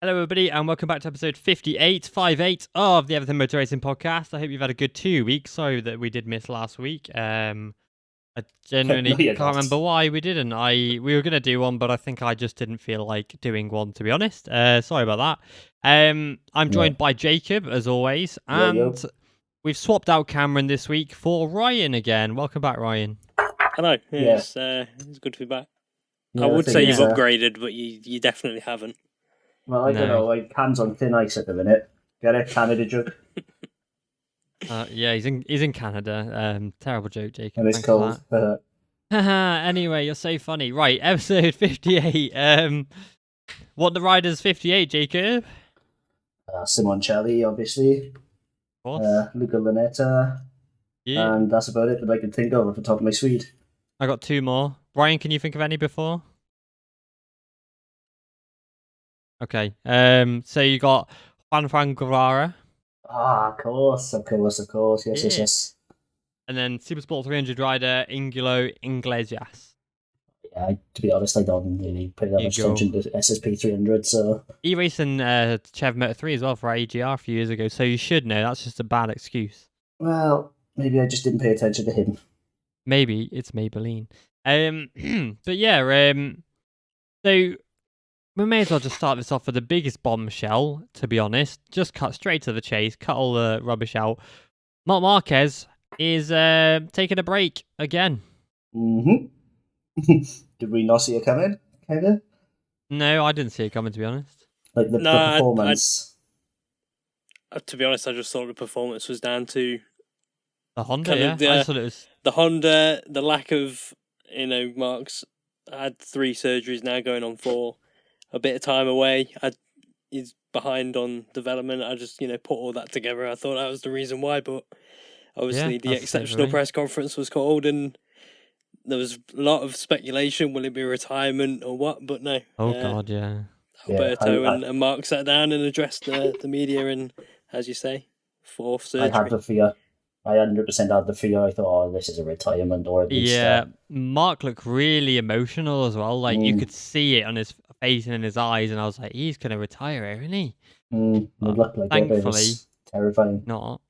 Hello, everybody, and welcome back to episode 58 of the Everything Motor Racing Podcast. I hope you've had a good 2 weeks. Sorry that we did miss last week. I genuinely No, you're can't not. remember why we didn't. We were going to do one, but I think I just didn't feel like doing one, to be honest. Sorry about that. I'm joined by Jacob, as always, and we've swapped out Cameron this week for Ryan again. Welcome back, Ryan. Hello. It's good to be back. I would say you've upgraded, but you definitely haven't. Well, I don't know. Like, hands on thin ice at the minute. Get it, Canada joke. Yeah, he's in Canada. Terrible joke, Jacob. And it's cold. Anyway, you're so funny. Right, episode 58. What the Riders 58, Jacob? Simoncelli, obviously. Of course. Luca Lanetta. Yeah. And that's about it that I can think of off the top of my suite. I got two more. Brian, can you think of any before? Okay. So you got Juan Guevara. Of course. Yes. And then Supersport 300 rider Angulo Iglesias. Yeah, to be honest, I don't really pay that much attention to SSP 300, so... He raced in Chev Moto 3 as well for AGR a few years ago, so you should know. That's just a bad excuse. Well, maybe I just didn't pay attention to him. Maybe it's Maybelline. But yeah, so we may as well just start this off with the biggest bombshell, to be honest. Just cut straight to the chase, cut all the rubbish out. Marc Marquez is taking a break again. Mm-hmm. Did we not see it coming, kind of? No, I didn't see it coming, to be honest. Like the performance. To be honest, I just thought the performance was down to the Honda, I thought it was... The Honda, the lack of, Marc's had 3 surgeries now, going on 4. A bit of time away. He's behind on development. I just, put all that together. I thought that was the reason why, but obviously the exceptional press conference was called and there was a lot of speculation. Will it be retirement or what? But no. Oh, God, yeah. Alberto and Marc sat down and addressed the media and, as you say, 4th surgery. I had the fear. I 100% had the fear. I thought, this is a retirement or at least... Yeah, Marc looked really emotional as well. Like, you could see it on his face and in his eyes, and I was like, he's going to retire, isn't he? It looked like thankfully, it was terrifying. Not.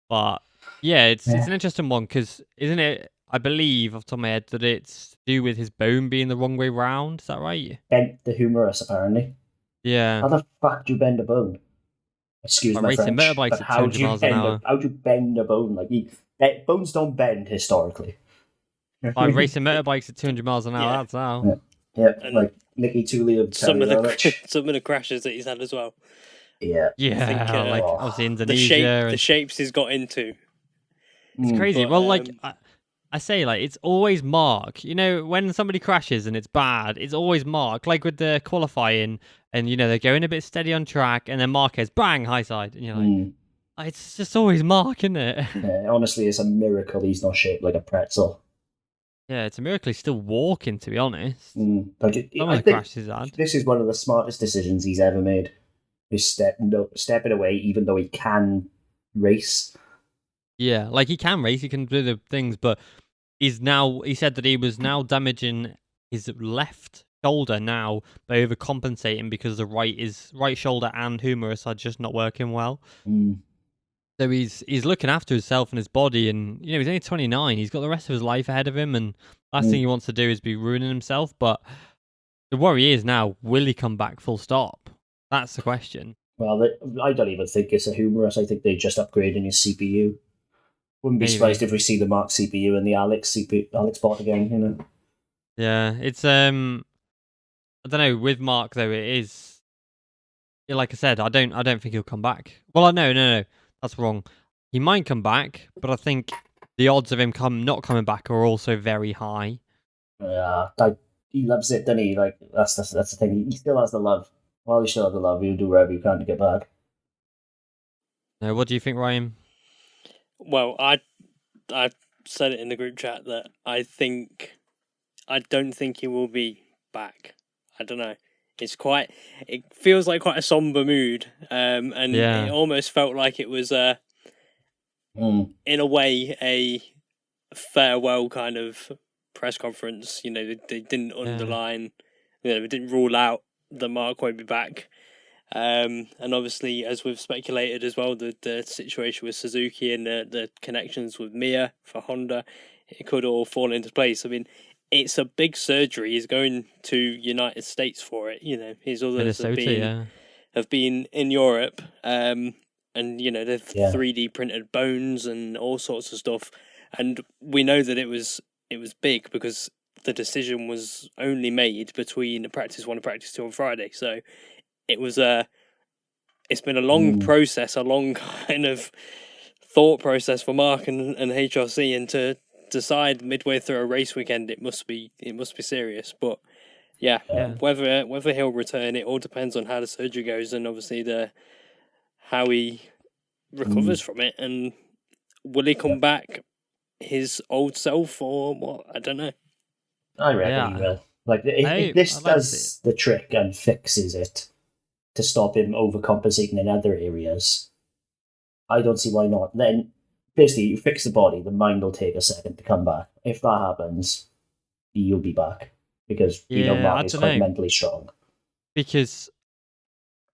But, yeah, it's an interesting one, because isn't it, I believe, off the top of my head, that it's to do with his bone being the wrong way round? Is that right? Bent the humerus, apparently. Yeah. How the fuck do you bend a bone? Excuse my racing French, motorbikes but at how 200 do you miles an hour. How do you bend a bone? Like, bones don't bend historically. I'm racing motorbikes at 200 miles an hour, that's how. Yeah, like Nicky Tully. Some of the crashes that he's had as well. Yeah. Yeah, I think, like obviously Indonesia. The shapes he's got into. It's crazy. But, well, I say, it's always Marc. When somebody crashes and it's bad, it's always Marc. Like with the qualifying, and, they're going a bit steady on track, and then Marquez, bang, high side. And you're like, it's just always Marc, isn't it? Yeah, honestly, it's a miracle he's not shaped like a pretzel. Yeah, it's a miracle he's still walking, to be honest. I think this is one of the smartest decisions he's ever made. Is stepping away, even though he can race. Yeah, he can race, he can do the things, but he said that he was now damaging his left shoulder now by overcompensating because the right shoulder and humerus are just not working well. So he's looking after himself and his body, and he's only 29. He's got the rest of his life ahead of him, and last thing he wants to do is be ruining himself. But the worry is now, will he come back full stop? That's the question. Well, I don't even think it's a humerus. I think they're just upgrading his CPU. Wouldn't be surprised if we see the Marc CPU and the Alex bot again. Yeah, it's I don't know. With Marc though, it is like I said. I don't think he'll come back. Well, no, that's wrong. He might come back, but I think the odds of him not coming back are also very high. Yeah, he loves it, doesn't he? Like that's the thing. He still has the love. While he still has the love, he'll do whatever he can to get back. No, what do you think, Ryan? Well, I said it in the group chat that I don't think he will be back. I don't know. It feels like quite a somber mood, and it almost felt like it was in a way a farewell kind of press conference. They didn't underline, they didn't rule out that Marc won't be back. And obviously, as we've speculated as well, the situation with Suzuki and the connections with Mia for Honda, it could all fall into place. I mean, it's a big surgery. He's going to United States for it. His others Minnesota, have been in Europe. And they've 3D printed bones and all sorts of stuff. And we know that it was big because the decision was only made between practice 1 and practice 2 on Friday. So it's been a long process, a long kind of thought process for Marc and HRC, and to decide midway through a race weekend, it must be serious. But whether he'll return, it all depends on how the surgery goes, and obviously how he recovers from it, and will he come back his old self or what? I don't know. I reckon he will. Like, if this does the trick and fixes it to stop him overcompensating in other areas, I don't see why not. Then, basically, you fix the body, the mind will take a second to come back. If that happens, you'll be back. Because we know Marc is quite mentally strong. Because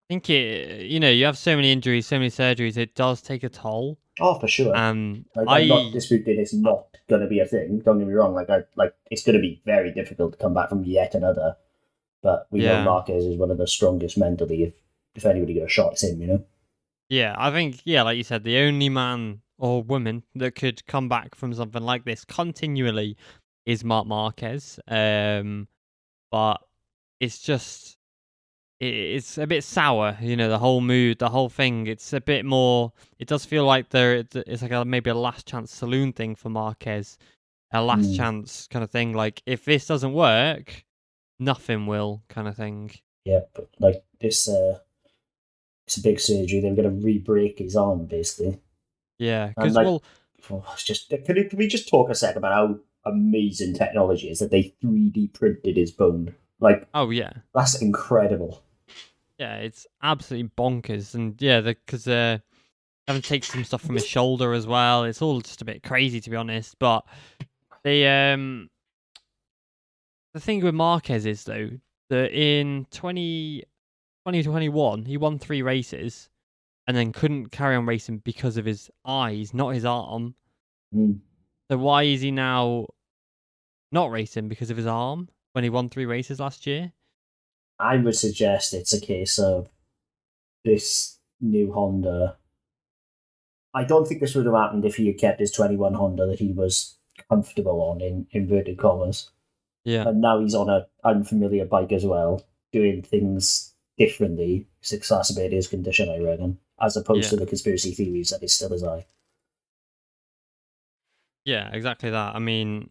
I think you have so many injuries, so many surgeries, it does take a toll. Oh, for sure. I'm not disputing it's not going to be a thing. Don't get me wrong. It's going to be very difficult to come back from yet another. But we know Marquez is one of the strongest mentally. If anybody got a shot, it's him, Yeah, I think, like you said, the only man or woman that could come back from something like this continually is Marc Marquez. But it's just, it's a bit sour, the whole mood, the whole thing. It's a bit more, it does feel like it's like maybe a last chance saloon thing for Marquez. A last chance kind of thing. Like, if this doesn't work, nothing will, kind of thing. Yeah, but like this, it's a big surgery. They're going to re-break his arm, basically. Yeah, because can we just talk a second about how amazing technology is that they 3D printed his bone? Like, oh yeah, that's incredible. Yeah, it's absolutely bonkers, and because having to take some stuff from his shoulder as well. It's all just a bit crazy, to be honest. But the thing with Marquez is, though, that in 2021, he won 3 races and then couldn't carry on racing because of his eyes, not his arm. So why is he now not racing because of his arm when he won 3 races last year? I would suggest it's a case of this new Honda. I don't think this would have happened if he had kept his 21 Honda that he was comfortable on, in inverted commas. Yeah. And now he's on an unfamiliar bike as well, doing things differently. It's exacerbated his condition, I reckon, as opposed to the conspiracy theories that it's still his eye. Yeah, exactly that. I mean,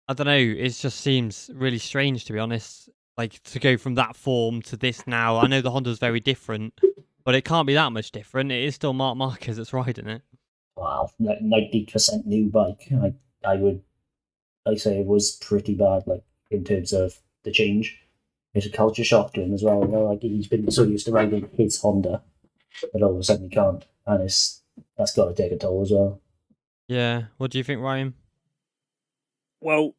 I don't know. It just seems really strange, to be honest. Like, to go from that form to this now. I know the Honda's very different, but it can't be that much different. It is still Marc Marquez that's riding it. Wow, 90% new bike. I'd say it was pretty bad, like, in terms of the change. It's a culture shock to him as well. Like, he's been so used to riding his Honda that all of a sudden he can't. And that's got to take a toll as well. Yeah. What do you think, Ryan? Well,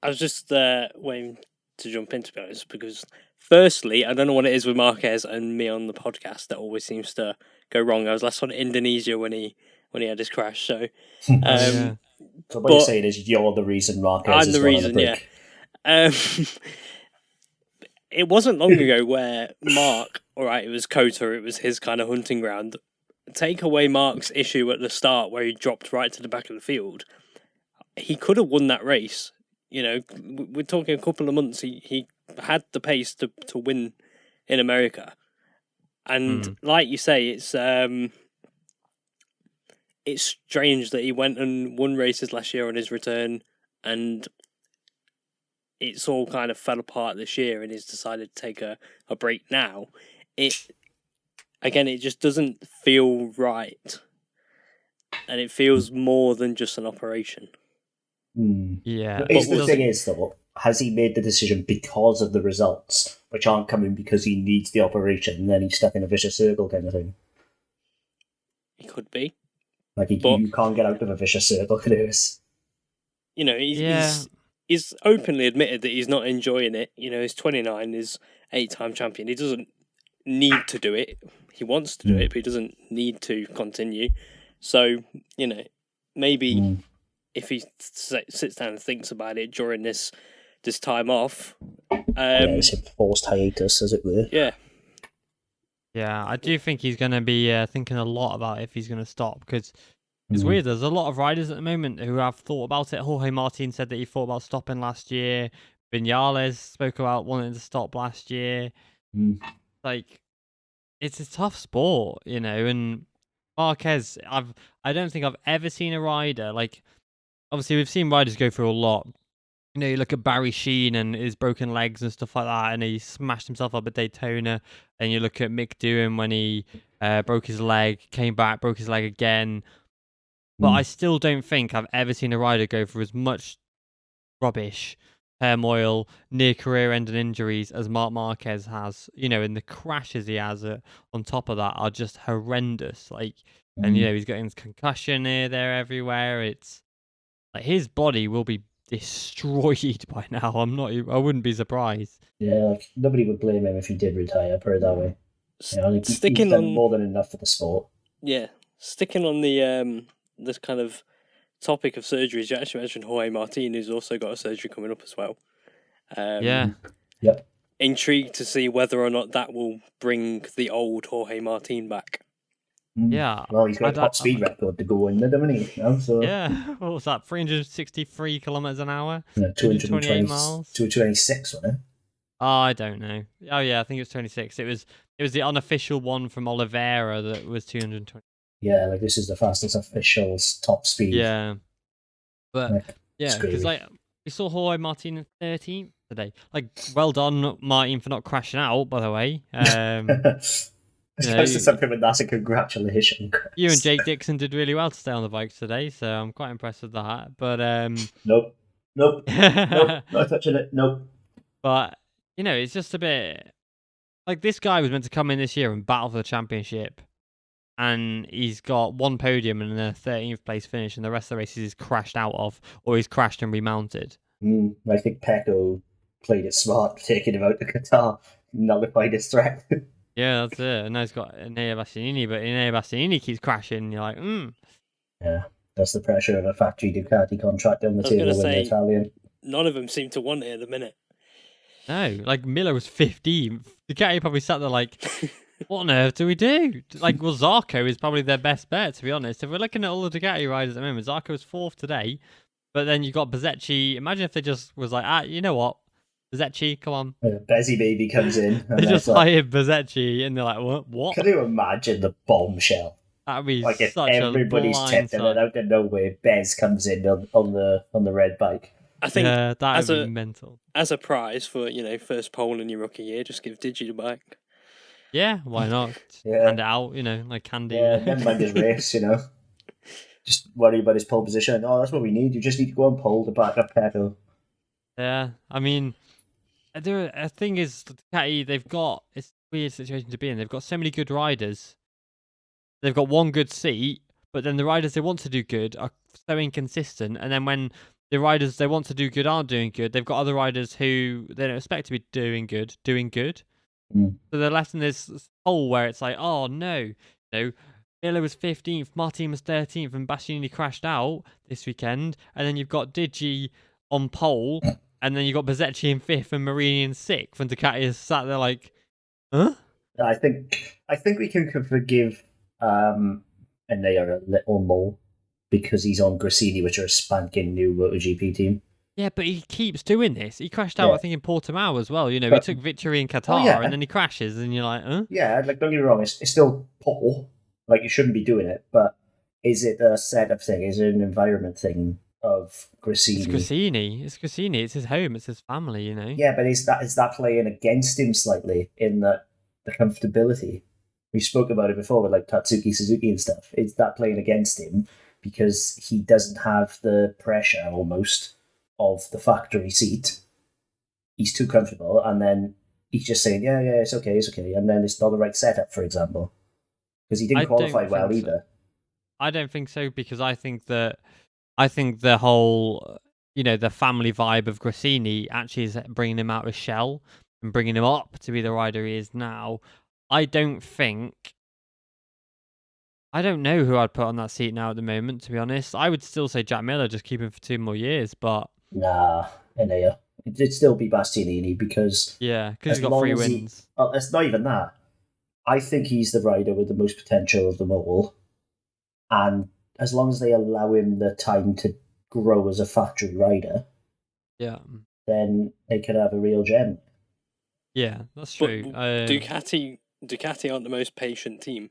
I was just waiting to jump in, to be honest, because firstly, I don't know what it is with Marquez and me on the podcast that always seems to go wrong. I was last on Indonesia when he had his crash, so So what you're saying is you're the reason Marquez is the reason, It wasn't long ago where Marc, all right, it was COTA, it was his kind of hunting ground. Take away Marc's issue at the start where he dropped right to the back of the field, he could have won that race. We're talking a couple of months. He had the pace to win in America, and like you say, it's strange that he went and won races last year on his return, and it's all kind of fell apart this year, and he's decided to take a break now. It just doesn't feel right, and it feels more than just an operation. Yeah. But the thing is, though, has he made the decision because of the results, which aren't coming because he needs the operation, and then he's stuck in a vicious circle kind of thing? He could be. Like, you can't get out of a vicious circle, Lewis. He's openly admitted that he's not enjoying it. He's 29, he's 8-time champion. He doesn't need to do it. He wants to do it, but he doesn't need to continue. So, maybe if he sits down and thinks about it during this time off. It's a forced hiatus, as it were. Yeah. Yeah, I do think he's going to be thinking a lot about if he's going to stop, because it's weird. There's a lot of riders at the moment who have thought about it. Jorge Martin said that he thought about stopping last year. Vinales spoke about wanting to stop last year. Like, it's a tough sport, and Marquez, I don't think I've ever seen a rider, like, obviously we've seen riders go through a lot. You look at Barry Sheen and his broken legs and stuff like that, and he smashed himself up at Daytona. And you look at Mick Doohan when he broke his leg, came back, broke his leg again. But I still don't think I've ever seen a rider go through as much rubbish, turmoil, near career-ending injuries as Marc Marquez has. And the crashes he has on top of that are just horrendous. Like, and he's getting concussion here, there, everywhere. It's like his body will be destroyed by now. I wouldn't be surprised. Yeah, like, nobody would blame him if he did retire, put it that way. He's done more than enough for the sport. Yeah, sticking on the this kind of topic of surgeries, you actually mentioned Jorge Martin, who's also got a surgery coming up as well. Yep. Intrigued to see whether or not that will bring the old Jorge Martin back. Yeah. Well, he's got a top speed record to go in there, doesn't he? So. Yeah. What was that? 363 kilometers an hour? 228 miles. 226, wasn't it? Oh, I don't know. Oh, yeah, I think it was 26. It was the unofficial one from Oliveira that was 220. Yeah, like this is the fastest official top speed. Yeah. But, because we saw Jorge Martin in 13th today. Like, well done, Martin, for not crashing out, by the way. It's close to something with that, so congratulations. You and Jake Dixon did really well to stay on the bike today, so I'm quite impressed with that. But Nope, not touching it. Nope. But it's just a bit like this guy was meant to come in this year and battle for the championship, and he's got one podium and a 13th place finish, and the rest of the races he's crashed out of, or he's crashed and remounted. I think Pecco played it smart, taking him out to Qatar, nullified his threat. Yeah, that's it. And now he's got Enea Bastianini, but Enea Bastianini keeps crashing. And you're like, Yeah, that's the pressure of a factory Ducati contract on the table with the Italian. None of them seem to want it at the minute. No, like Miller was 15th. Ducati probably sat there like, what on earth do we do? Like, well, Zarco is probably their best bet, to be honest. If we're looking at all the Ducati riders at the moment, Zarco was 4th today, but then you got Bezzecchi. Imagine if they just was like, you know what? Bezzecchi, come on. Bezzy Baby comes in. They just hired Bezzecchi, and they're like, what? Can you imagine the bombshell? That'd be like if such everybody's tipped and then out of nowhere, Bez comes in on the red bike. I think that would be mental. As a prize for first pole in your rookie year, just give Digi the bike. Yeah, why not? Hand it out, like candy. Yeah, never mind his race, Just worry about his pole position. Oh, that's what we need. You just need to go on pole to back up Pecco. Yeah, I mean, the thing is, Ducati, it's a weird situation to be in. They've got so many good riders. They've got one good seat, but then the riders they want to do good are so inconsistent. And then when the riders they want to do good aren't doing good, they've got other riders who they don't expect to be doing good. So they're left in this hole where it's like, oh no, Miller was 15th, Martin was 13th, and Bastianini crashed out this weekend. And then you've got Digi on pole, and then you've got Bezzecchi in 5th and Marini in 6th, and Ducati is sat there like, huh? I think we can forgive and they are a little more because he's on Gresini, which are a spanking new MotoGP team. Yeah, but he keeps doing this. He crashed out, I think, in Portimao as well. He took victory in Qatar, and then he crashes, and you're like, huh? Yeah, like, don't get me wrong, it's still poor. Like, you shouldn't be doing it, but is it a setup thing? Is it an environment thing of Gresini? It's Gresini. It's his home. It's his family, Yeah, but is that playing against him slightly in the comfortability? We spoke about it before with, like, Tatsuki Suzuki and stuff. Is that playing against him because he doesn't have the pressure, almost, of the factory seat? He's too comfortable, and then he's just saying, yeah, it's okay, and then it's not the right setup, for example. Because he didn't qualify well either. I don't think so, because I think the whole, the family vibe of Gresini actually is bringing him out of his shell and bringing him up to be the rider he is now. I don't know who I'd put on that seat now at the moment, to be honest. I would still say Jack Miller, just keep him for 2 more years, but... Nah, Enea. It'd still be Bastianini because... Yeah, because he's got 3 wins. It's not even that. I think he's the rider with the most potential of them all. And as long as they allow him the time to grow as a factory rider, then they could have a real gem. Yeah, that's true. Ducati aren't the most patient team.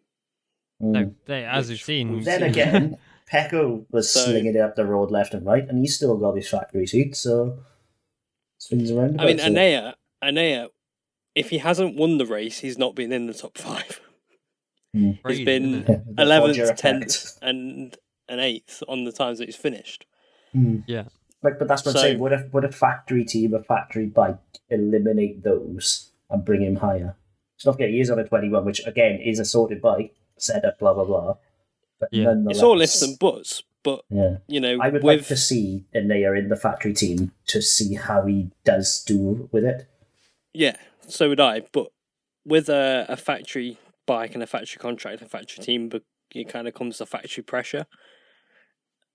No, as we've seen. Then again, Pecco was slinging it up the road left and right, and he's still got his factory seat, so swings around. I mean, Enea, if he hasn't won the race, he's not been in the top 5. He's been 11th, 10th, and an 8th on the times that he's finished. Yeah. But that's what I'm saying. Would a factory team, a factory bike, eliminate those and bring him higher? It's not getting years on a 21, which again is a sorted bike, set up, blah blah blah. But nonetheless, it's all ifs and buts. But I would like to see Enea in the factory team to see how he does do with it. Yeah, so would I. But with a factory bike and a factory contract, a factory team, but it kind of comes to factory pressure.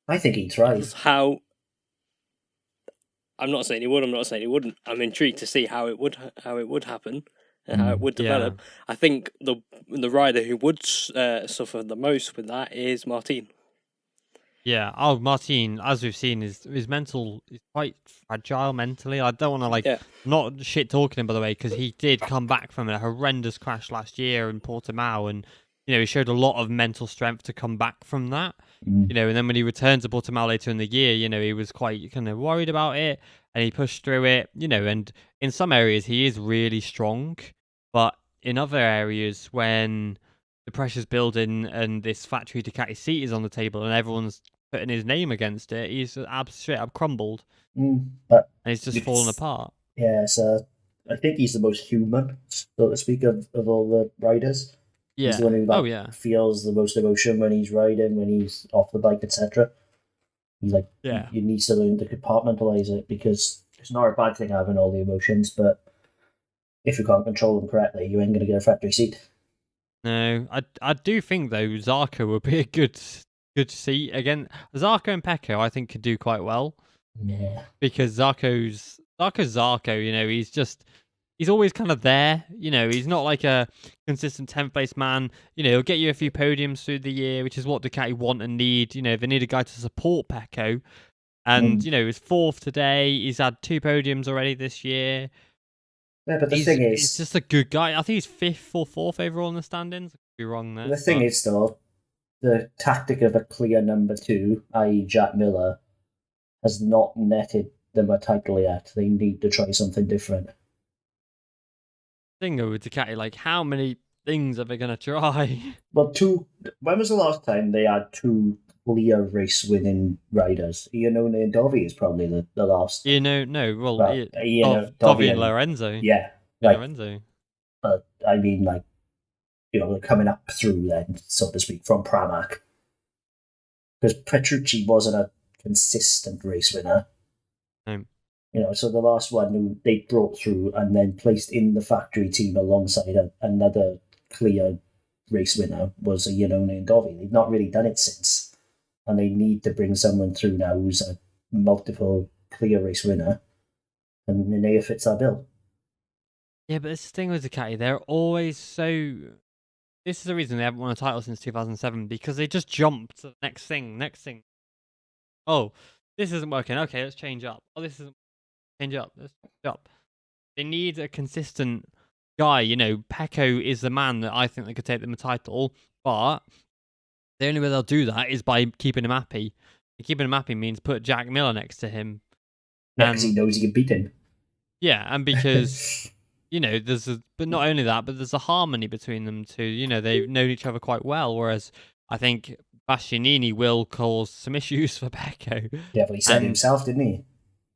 I think he'd thrive. I'm not saying he would. I'm not saying he wouldn't. I'm intrigued to see how it would happen and how it would develop. I think the rider who would suffer the most with that is Martin. Yeah. Oh, Martin, as we've seen, his mental is quite fragile mentally. I don't want to not shit talking him, by the way, because he did come back from a horrendous crash last year in Portimao, and he showed a lot of mental strength to come back from that. And then when he returned to Portimao later in the year, he was quite kind of worried about it, and he pushed through it. And in some areas he is really strong, but in other areas when the pressure's building and this factory Ducati seat is on the table and everyone's putting his name against it, he's straight up crumbled, and he's just fallen apart. Yeah, so I think he's the most human, so to speak, of all the riders. Yeah. He's the one who feels the most emotion when he's riding, when he's off the bike, etc. He's like, you need to learn to compartmentalize it, because it's not a bad thing having all the emotions, but if you can't control them correctly, you ain't going to get a factory seat. No, I do think though Zarco would be a good seat again. Zarco and Pecco, I think, could do quite well. Yeah, because Zarco's Zarco. He's always kind of there. He's not like a consistent 10th place man. He'll get you a few podiums through the year, which is what Ducati want and need. They need a guy to support Pecco. And, he's 4th today. He's had 2 podiums already this year. Yeah, but the thing is... he's just a good guy. I think he's 5th or 4th overall in the standings. I could be wrong there. The thing is, though, the tactic of a clear number 2, i.e. Jack Miller, has not netted them a title yet. They need to try something different. Thing with Ducati, how many things are they going to try? Well, when was the last time they had 2 clear race-winning riders? Iannone and Dovi is probably the last. Dovi and Lorenzo. Yeah. Lorenzo. But, I mean, they're coming up through then, so to speak, from Pramac. Because Petrucci wasn't a consistent race winner. No. So the last one who they brought through and then placed in the factory team alongside another clear race winner was a Iannone and Dovi. They've not really done it since. And they need to bring someone through now who's a multiple clear race winner. And Enea fits that bill. Yeah, but this is the thing with Ducati. They're always so... This is the reason they haven't won a title since 2007, because they just jump to the next thing. Oh, this isn't working. Okay, let's change up. Oh, this isn't... Change up. Let's change up. They need a consistent guy. Pecco is the man that I think they could take them a title, but the only way they'll do that is by keeping him happy. And keeping him happy means put Jack Miller next to him. Yeah, because he knows he can beat him. Yeah, and because, but not only that, but there's a harmony between them two. They've known each other quite well, whereas I think Bastianini will cause some issues for Pecco. Yeah, but he said himself, didn't he?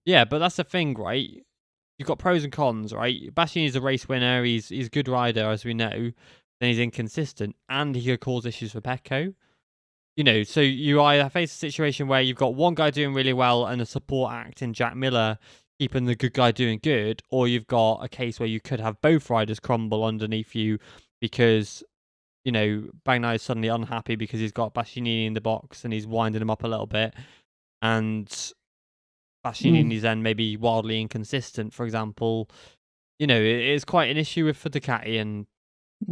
Yeah, but that's the thing, right? You've got pros and cons, right? Bastianini's a race winner. He's a good rider, as we know. Then he's inconsistent, and he could cause issues for Pecco. So you either face a situation where you've got one guy doing really well and a support act in Jack Miller keeping the good guy doing good, or you've got a case where you could have both riders crumble underneath you because, Bagnaia is suddenly unhappy because he's got Bastianini in the box and he's winding him up a little bit. And Bastianini's then maybe wildly inconsistent, for example. It's quite an issue for Ducati, and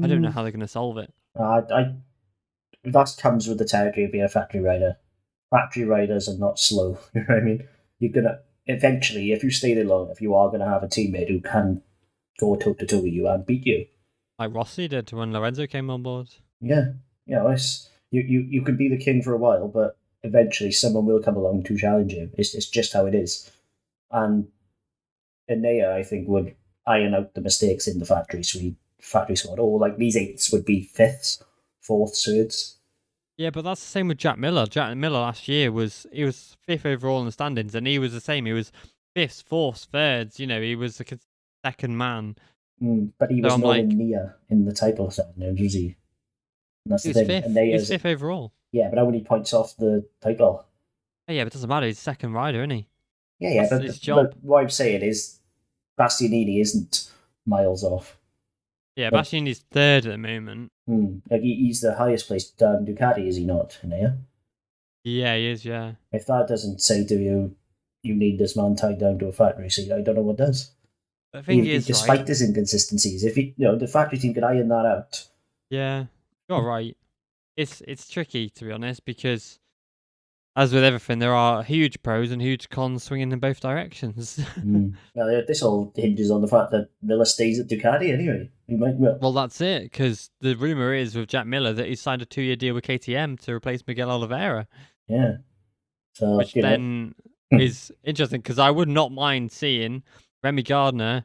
I don't know how they're going to solve it. That comes with the territory of being a factory rider. Factory riders are not slow. You know what I mean? You're going to, eventually, if you stay there long enough, you are going to have a teammate who can go toe-to-toe with you and beat you. Like Rossi did when Lorenzo came on board. Yeah. You can be the king for a while, but eventually someone will come along to challenge you. It's just how it is. And Bagnaia, I think, would iron out the mistakes in the factory squad. Or like these 8ths would be 5ths, 4ths, 3rds. Yeah, but that's the same with Jack Miller. Jack Miller last year was 5th overall in the standings, and he was the same. He was 5th, 4th, 3rds. He was the second man. But he was nowhere near in the title standings, was he? And that's the thing. He's 5th overall. Yeah, but how many points off the title? Yeah, but it doesn't matter. He's second rider, isn't he? Yeah, That's his job. But what I'm saying is Bastianini isn't miles off. Yeah, Bastianini's 3rd at the moment. Like he's the highest placed Ducati, is he not, Bagnaia? Yeah, he is, yeah. If that doesn't say to you, you need this man tied down to a factory seat, I don't know what does. I think despite his inconsistencies, if the factory team could iron that out. Yeah, you're right. It's tricky, to be honest, because as with everything, there are huge pros and huge cons swinging in both directions. Now, this all hinges on the fact that Miller stays at Ducati anyway. Well, that's it, because the rumour is with Jack Miller that he's signed a 2-year deal with KTM to replace Miguel Oliveira. Yeah. So, which then is interesting, because I would not mind seeing Remy Gardner,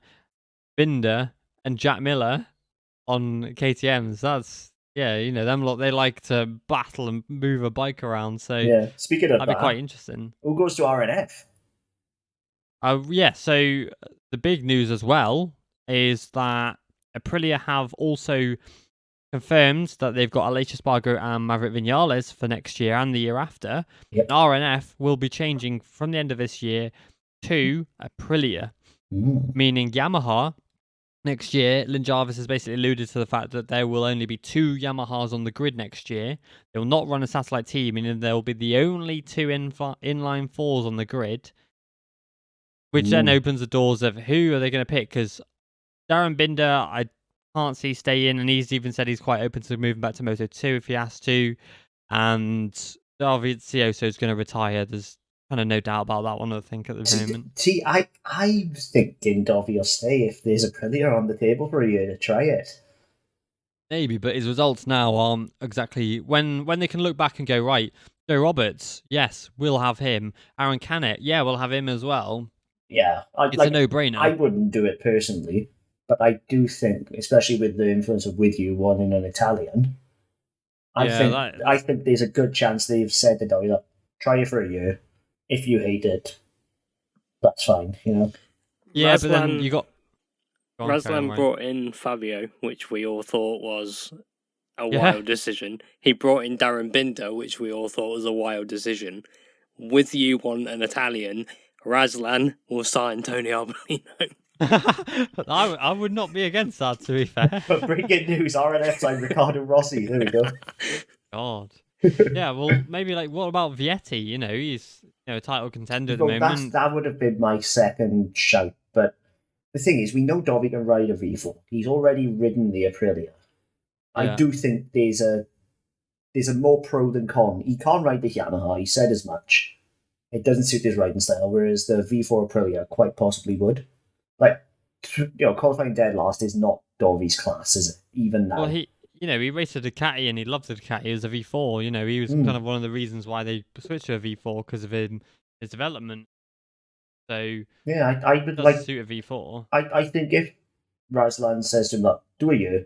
Binder, and Jack Miller on KTMs. That's, them lot, they like to battle and move a bike around. So yeah, speaking of that'd be quite interesting. Who goes to RNF? So the big news as well is that Aprilia have also confirmed that they've got Aleix Espargaro and Maverick Vinales for next year and the year after. Yep. RNF will be changing from the end of this year to Aprilia, meaning Yamaha next year. Lynn Jarvis has basically alluded to the fact that there will only be 2 Yamahas on the grid next year. They will not run a satellite team, meaning there will be the only 2 inline 4s on the grid, which then opens the doors of who are they going to pick, because Darren Binder, I can't see staying, and he's even said he's quite open to moving back to Moto2 if he has to. And David Cioso is going to retire. There's kind of no doubt about that one, I think, at the moment. I'm thinking Dovey will stay if there's Aprilia on the table for a year to try it. Maybe, but his results now aren't exactly... When they can look back and go, right, Joe Roberts, yes, we'll have him. Aaron Canet, yeah, we'll have him as well. Yeah. It's a no-brainer. I wouldn't do it personally, but I do think, especially with the influence of With You wanting an Italian, I think there's a good chance they've said to Dovey, look, try it for a year. If you hate it, that's fine, Yeah, Razlan, but then you got... Razlan brought in Fabio, which we all thought was a wild decision. He brought in Darren Binder, which we all thought was a wild decision. With you want an Italian, Razlan will sign Tony Arbolino. I would not be against that, to be fair. But breaking news, RNF signed Riccardo Rossi. There we go. God. Yeah, well, maybe what about Vietti? He's a title contender at the moment. That would have been my second shout, but the thing is, we know Dovey can ride a V4. He's already ridden the Aprilia. I do think there's a more pro than con. He can't ride the Yamaha. He said as much. It doesn't suit his riding style, whereas the V4 Aprilia quite possibly would. Qualifying dead last is not Dovey's class, is it? Even now. Well, he raced a Ducati and he loved the Ducati as a V4. He was kind of one of the reasons why they switched to a V4 because of his development. So yeah, I would suit a V4. I think if Razlan says to him, look, do a year.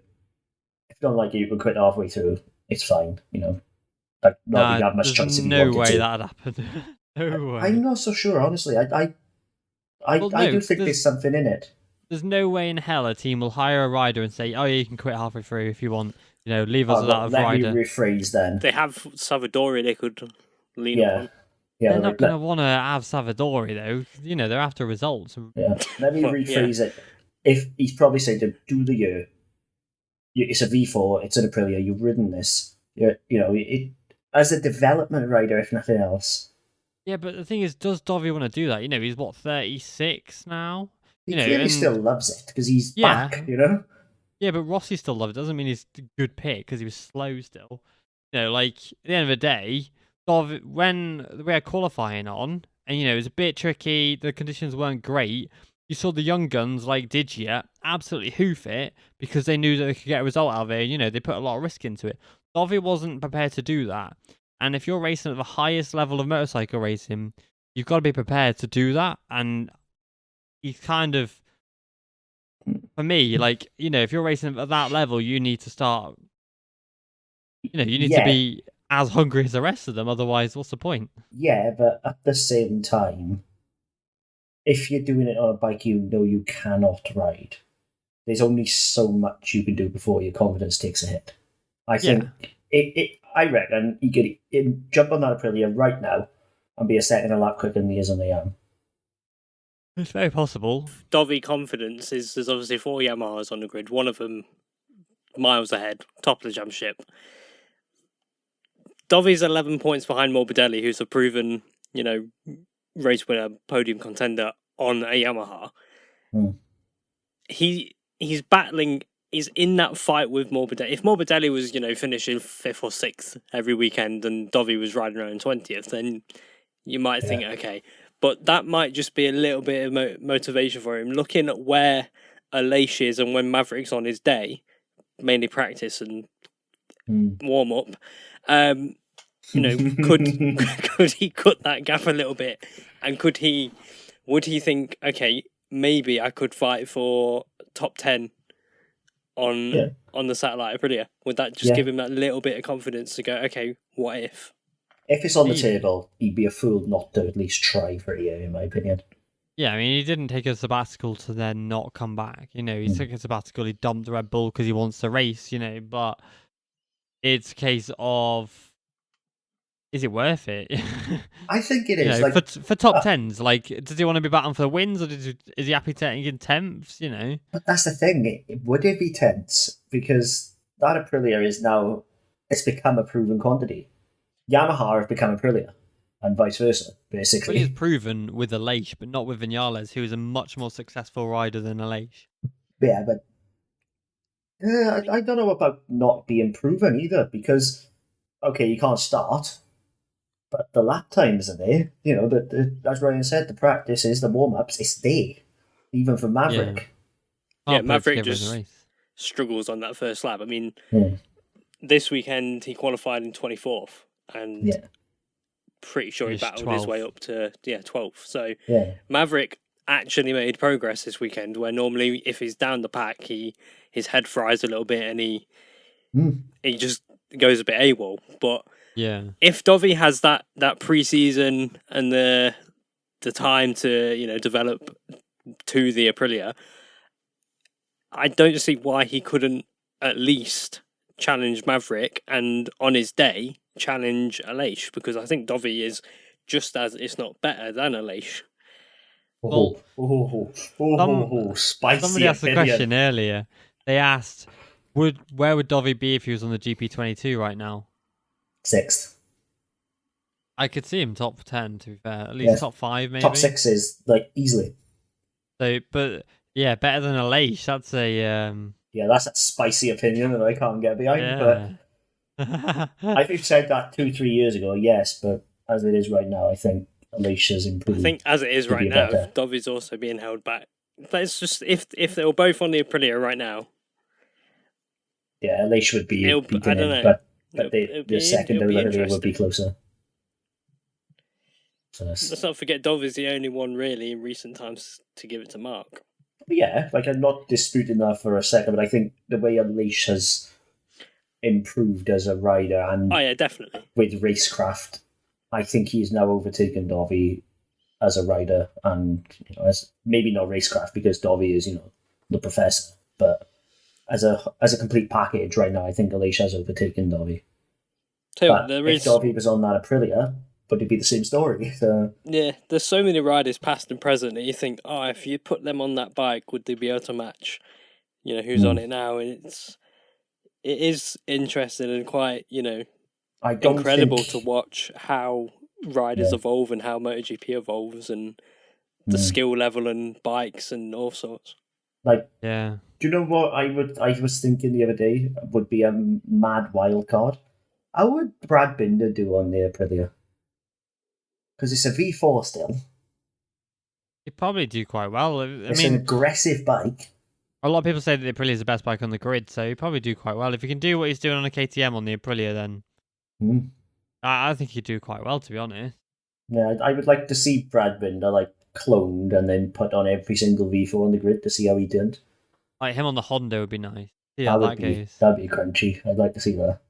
If you don't like it, you can quit halfway through. It's fine, not you have much choice if you no wanted way to. that'd happen. No way. I'm not so sure, honestly. I do think there's something in it. There's no way in hell a team will hire a rider and say, "Oh, yeah, you can quit halfway through if you want. Leave us without a rider." Let me rephrase then. They have Savadori they could lean on. Yeah, they're not going to want to have Savadori though. They're after results. Yeah. Let me rephrase it. If he's probably saying to do the year, it's a V4, it's an Aprilia, you've ridden this. It as a development rider, if nothing else. Yeah, but the thing is, does Dovi want to do that? He's 36 now. He clearly still loves it because he's back. Yeah, but Rossi still loves it. Doesn't mean he's a good pick because he was slow still. Like at the end of the day, when we had qualifying on, and it was a bit tricky, the conditions weren't great. You saw the young guns like Digia absolutely hoof it because they knew that they could get a result out of it. They put a lot of risk into it. Dovi wasn't prepared to do that. And if you're racing at the highest level of motorcycle racing, you've got to be prepared to do that. And he's kind of, for me, if you're racing at that level, you need to start, you need to be as hungry as the rest of them. Otherwise, what's the point? Yeah, but at the same time, if you're doing it on a bike you cannot ride, there's only so much you can do before your confidence takes a hit. I think I reckon he could jump on that Aprilia right now and be a second a lap quicker than he is on the Yam. It's very possible. Dovi confidence there's obviously 4 Yamahas on the grid. One of them miles ahead, top of the championship. Dovi's 11 points behind Morbidelli, who's a proven, race winner, podium contender on a Yamaha. He's battling. He's in that fight with Morbidelli. If Morbidelli was, finishing 5th or 6th every weekend and Dovi was riding around 20th, then you might think, okay. But that might just be a little bit of motivation for him. Looking at where Aleix is and when Maverick's on his day, mainly practice and warm up, could he cut that gap a little bit? And would he think, okay, maybe I could fight for top 10 on the satellite Aprilia? Would that just give him that little bit of confidence to go, okay, what if? If it's on the table, he'd be a fool not to at least try for a year, in my opinion. Yeah, he didn't take a sabbatical to then not come back. He took a sabbatical, he dumped the Red Bull because he wants to race, but it's a case of, is it worth it? I think it is. For top tens, does he want to be battling for the wins, or is he happy taking 10ths? But that's the thing. Would it be tenths? Because that Aprilia is now, it's become a proven quantity. Yamaha have become Aprilia, and vice versa, basically. Well, he's proven with Aleix, but not with Vinales, who is a much more successful rider than Aleix. Yeah, but I don't know about not being proven either, because, okay, you can't start, but the lap times are there. As Ryan said, the practice is the warm-ups, it's there, even for Maverick. Yeah, Maverick just struggles on that first lap. This weekend he qualified in 24th. And pretty sure he battled 12th. His way up to 12th. So Maverick actually made progress this weekend, where normally if he's down the pack, his head fries a little bit and he just goes a bit AWOL. But if Dovi has that pre-season and the time to develop to the Aprilia, I don't see why he couldn't at least challenge Maverick and on his day challenge Aleix, because I think Dovi is just as, if not better than Aleix. Spicy. Somebody asked the question earlier. They asked, where would Dovi be if he was on the GP22 right now? 6th. I could see him top 10, to be fair. At least top 5, maybe. Top 6 is easily. So, but better than Aleix. That's a that's a spicy opinion that I can't get behind. But I think said that 2-3 years ago, yes, but as it is right now, I think Aleix has improved. I think as it is right now, Dovi's also being held back. But it's just if they were both on the Aprilia right now, Aleix would be beaten in, but the second Aprilia would be closer. So let's not forget Dovi's the only one really in recent times to give it to Marc. Yeah, I'm not disputing that for a second, but I think the way Aleix has improved as a rider and definitely with racecraft, I think he's now overtaken Dovi as a rider, and as maybe not racecraft because Dovi is the professor, but as a complete package right now, I think Aleix has overtaken Dovi. If Dovi was on that Aprilia, would it be the same story? So yeah, there's so many riders past and present that you think, if you put them on that bike, would they be able to match who's on it now? And it is interesting and quite, incredible to watch how riders evolve and how MotoGP evolves and the skill level and bikes and all sorts. Do you know what I was thinking the other day would be a mad wild card? How would Brad Binder do on the Aprilia? Because it's a V4 still. He'd probably do quite well. It's an aggressive bike. A lot of people say that the Aprilia is the best bike on the grid, so he'd probably do quite well. If he can do what he's doing on a KTM on the Aprilia, then I think he'd do quite well, to be honest. Yeah, I would like to see Brad Binder cloned and then put on every single V4 on the grid to see how he did. Like him on the Honda would be nice. Yeah, that'd be crunchy. I'd like to see that.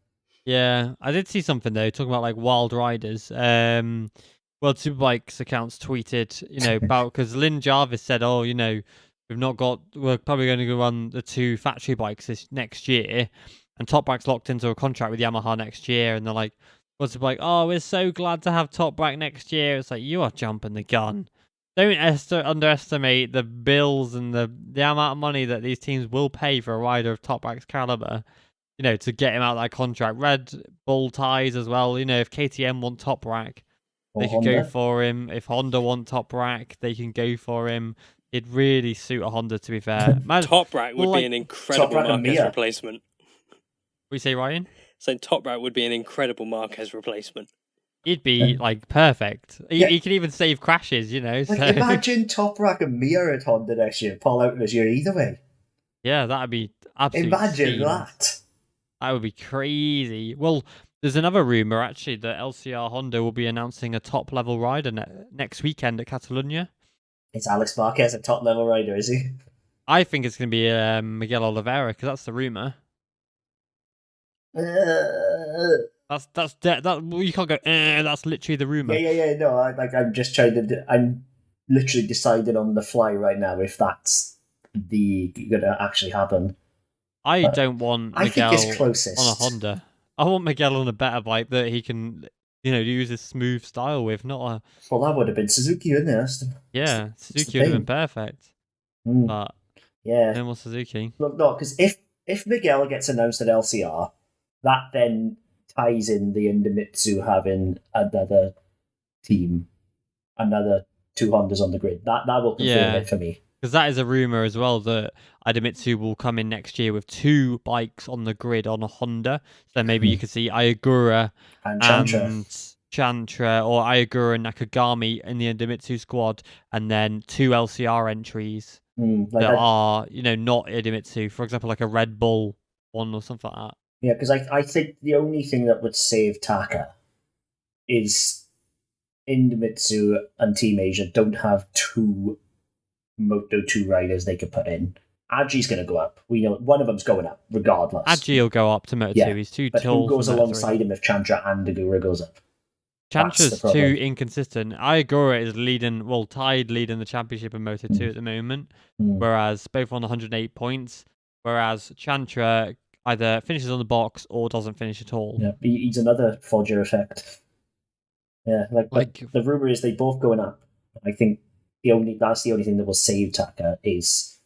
Yeah, I did see something though talking about wild riders. World Superbikes accounts tweeted, about because Lynn Jarvis said, we're probably going to go run the 2 factory bikes next year, and Top Rack's locked into a contract with Yamaha next year, and they're like, World Superbike, we're so glad to have Top Rack next year. It's like, you are jumping the gun. Don't underestimate the bills and the amount of money that these teams will pay for a rider of Top Rack's caliber, to get him out of that contract. Red Bull ties as well. If KTM want Top Rack, they could go for him. If Honda want Top Rack, they can go for him. It'd really suit a Honda, to be fair. Top Rack would be an incredible Marquez replacement. What do you say, Ryan? So Top Rack would be an incredible Marquez replacement. He'd be perfect. He can even save crashes, So. Imagine Top Rack and Mir at Honda next year. Paul out this year either way. Yeah, that'd be absolutely. Imagine that. That would be crazy. Well, there's another rumor actually that LCR Honda will be announcing a top level rider next weekend at Catalunya. Is Alex Marquez a top level rider? Is he? I think it's going to be Miguel Oliveira because that's the rumor. That's you can't go. That's literally the rumor. Yeah. No, I'm just I'm literally deciding on the fly right now if that's gonna actually happen. I don't want Miguel think it's closest on a Honda. I want Miguel on a better bike that he can, use a smooth style with, not a. Well, that would have been Suzuki, wouldn't it? Yeah, Suzuki would have been perfect. But no more Suzuki. No, because if Miguel gets announced at LCR, that then ties in the Indomitsu having another team, another 2 Hondas on the grid. That will confirm it for me. Because that is a rumour as well that Idemitsu will come in next year with 2 bikes on the grid on a Honda. So maybe you could see Ayagura and Chantra, or Ayagura and Nakagami in the Idemitsu squad, and then 2 LCR entries that are, not Idemitsu. For example, like a Red Bull one or something like that. Yeah, because I think the only thing that would save Taka is Idemitsu and Team Asia don't have 2 Moto2 riders they could put in. Agi's going to go up. We know one of them's going up, regardless. Agi will go up to Moto2. He's too tall. Who goes alongside him if Chantra and Agura goes up? Chantra's too inconsistent. Ayagura is tied leading the championship in Moto2 at the moment, whereas both on 108 points, whereas Chantra either finishes on the box or doesn't finish at all. Yeah, he's another Fogger effect. Yeah, like the rumour is they both going up. I think that's the only thing that will save Taka is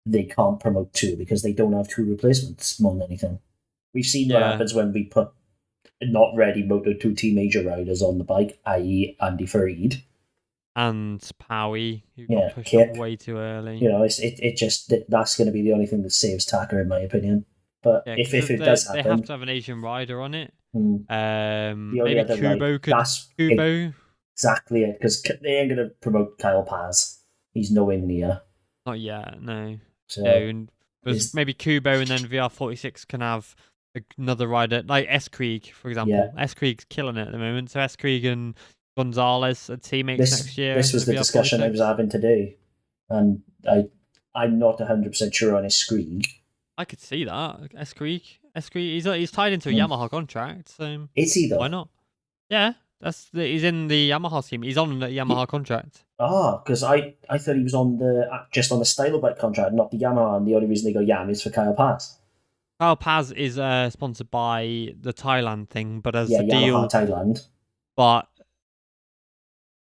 they can't promote 2 because they don't have 2 replacements more than anything. We've seen what happens when we put not ready Moto2 Team Asia riders on the bike, i.e. Andy Farid. And Powie, who got pushed up way too early. It just that's going to be the only thing that saves Taka, in my opinion. But if it does happen, they have to have an Asian rider on it. The only maybe Kubo Kubo. Exactly it, because they ain't going to promote Kyle Paz. He's nowhere near. Not yet, no. So maybe Kubo and then VR46 can have another rider, like S. Krieg, for example. Yeah. S. Krieg's killing it at the moment. So S. Krieg and Gonzalez are teammates next year. This was the discussion I was having today. And I'm not 100% sure on S. Krieg. I could see that. S. Krieg, he's tied into a Yamaha contract. So is he though? Why not? Yeah. He's in the Yamaha team. He's on the Yamaha contract. Because I thought he was on just on the style bike contract, not the Yamaha, and the only reason they go Yam is for Kyle Paz. Kyle Paz is sponsored by the Thailand thing, but as the deal, Yamaha Thailand. But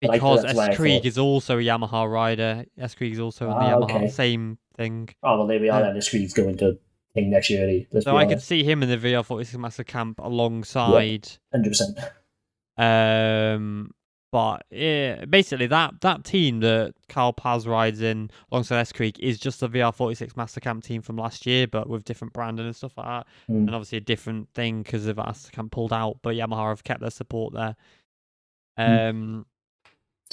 because S. Krieg is also a Yamaha rider, S. Krieg is also in the Yamaha same thing. Oh well, there we are. Then S. Krieg's going to thing next year. So I could see him in the VR46 Master Camp alongside 100%. But yeah, basically that team that Carl Paz rides in alongside S Creek is just the VR46 Master Camp team from last year, but with different branding and stuff like that, and obviously a different thing because the Master Camp pulled out. But Yamaha have kept their support there.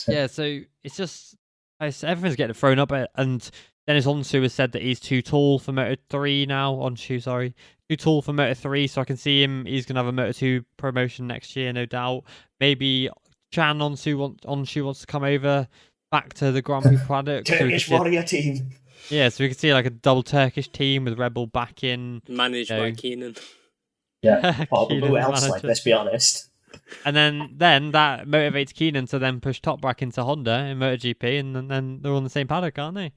Yeah, so it's just everything's getting thrown up, and Dennis Onsu has said that he's too tall for Moto3 now. Onsu, sorry, too tall for Moto3, so I can see him. He's gonna have a Moto2 promotion next year, no doubt. Maybe Chan Onsu wants to come over back to the Grand Prix paddock. Turkish warrior team. Yeah, so we could see like a double Turkish team with Red Bull back in, managed by Keenan. Yeah, who else? Like, let's be honest. And then that motivates Keenan to then push Toprak into Honda in MotoGP, and then they're on the same paddock, aren't they?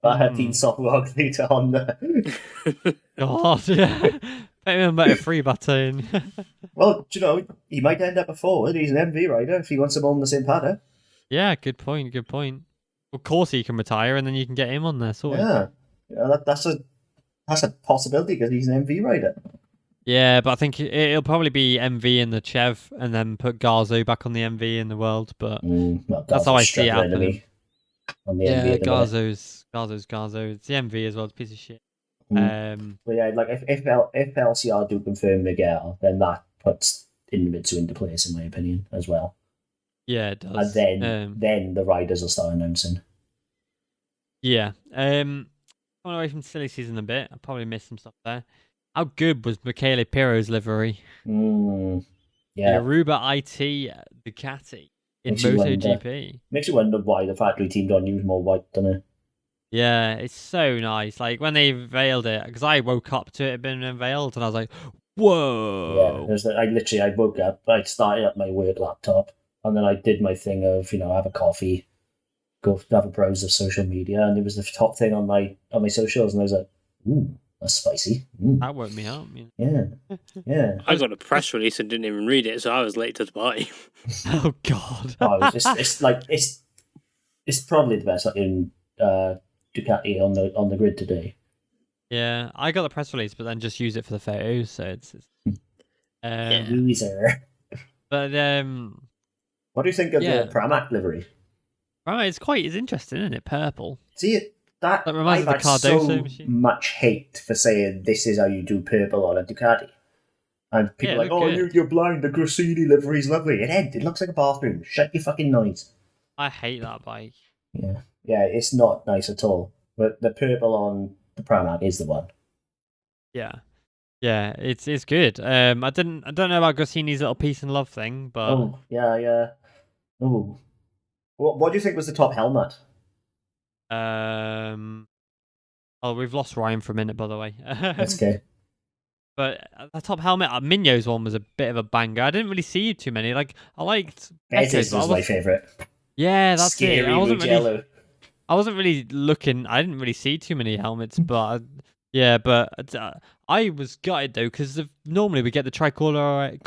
That had been soft walking to Honda. God, yeah. Maybe a Moto3 button. Well, do you know, he might end up a forward. He's an MV rider if he wants them on the same paddock. Yeah, good point. Of course he can retire, and then you can get him on there. Yeah, that's a possibility because he's an MV rider. Yeah, but I think it'll probably be MV in the Chev, and then put Garzo back on the MV in the World. But that's how I see it happening. Yeah, Garzo's Garzo. It's the MV as well. It's a piece of shit. But yeah, like if LCR do confirm Miguel, then that puts Invitu into place, in my opinion, as well. Yeah, it does. And then the riders will start announcing. Yeah. Coming away from silly season a bit, I probably missed some stuff there. How good was Michele Pirro's livery? Yeah. The Aruba IT Ducati in MotoGP. Makes you wonder why the factory team don't use more white, doesn't it? Yeah, it's so nice. Like when they unveiled it, because I woke up to it had been unveiled, and I was like, "Whoa!" Yeah, I woke up, I started up my work laptop, and then I did my thing of have a coffee, go have a browse of social media, and it was the top thing on my socials, and I was like, "Ooh, that's spicy." That woke me up. Yeah. I got a press release and didn't even read it, so I was late to the party. Oh God! It's probably the best in Ducati on the grid today. Yeah, I got the press release, but then just use it for the photos. So it's loser. But what do you think of the Pramac livery? Right, it's interesting, isn't it? Purple. See it. That reminds me of the Cardoso machine. Much hate for saying this is how you do purple on a Ducati. And people are like, oh, you're blind, the Grassini livery's lovely. It looks like a bathroom. Shut your fucking noise. I hate that bike. Yeah, it's not nice at all. But the purple on the Pramac is the one. Yeah, it's good. I don't know about Grassini's little peace and love thing, but yeah. Oh, what do you think was the top helmet? We've lost Ryan for a minute, by the way. That's okay. But the top helmet, Minyo's one was a bit of a banger. I didn't really see too many. Like I liked Bezos was my favorite. Yeah, that's Scary it. I wasn't really looking. I didn't really see too many helmets, but I was gutted though because normally we get the tricolore,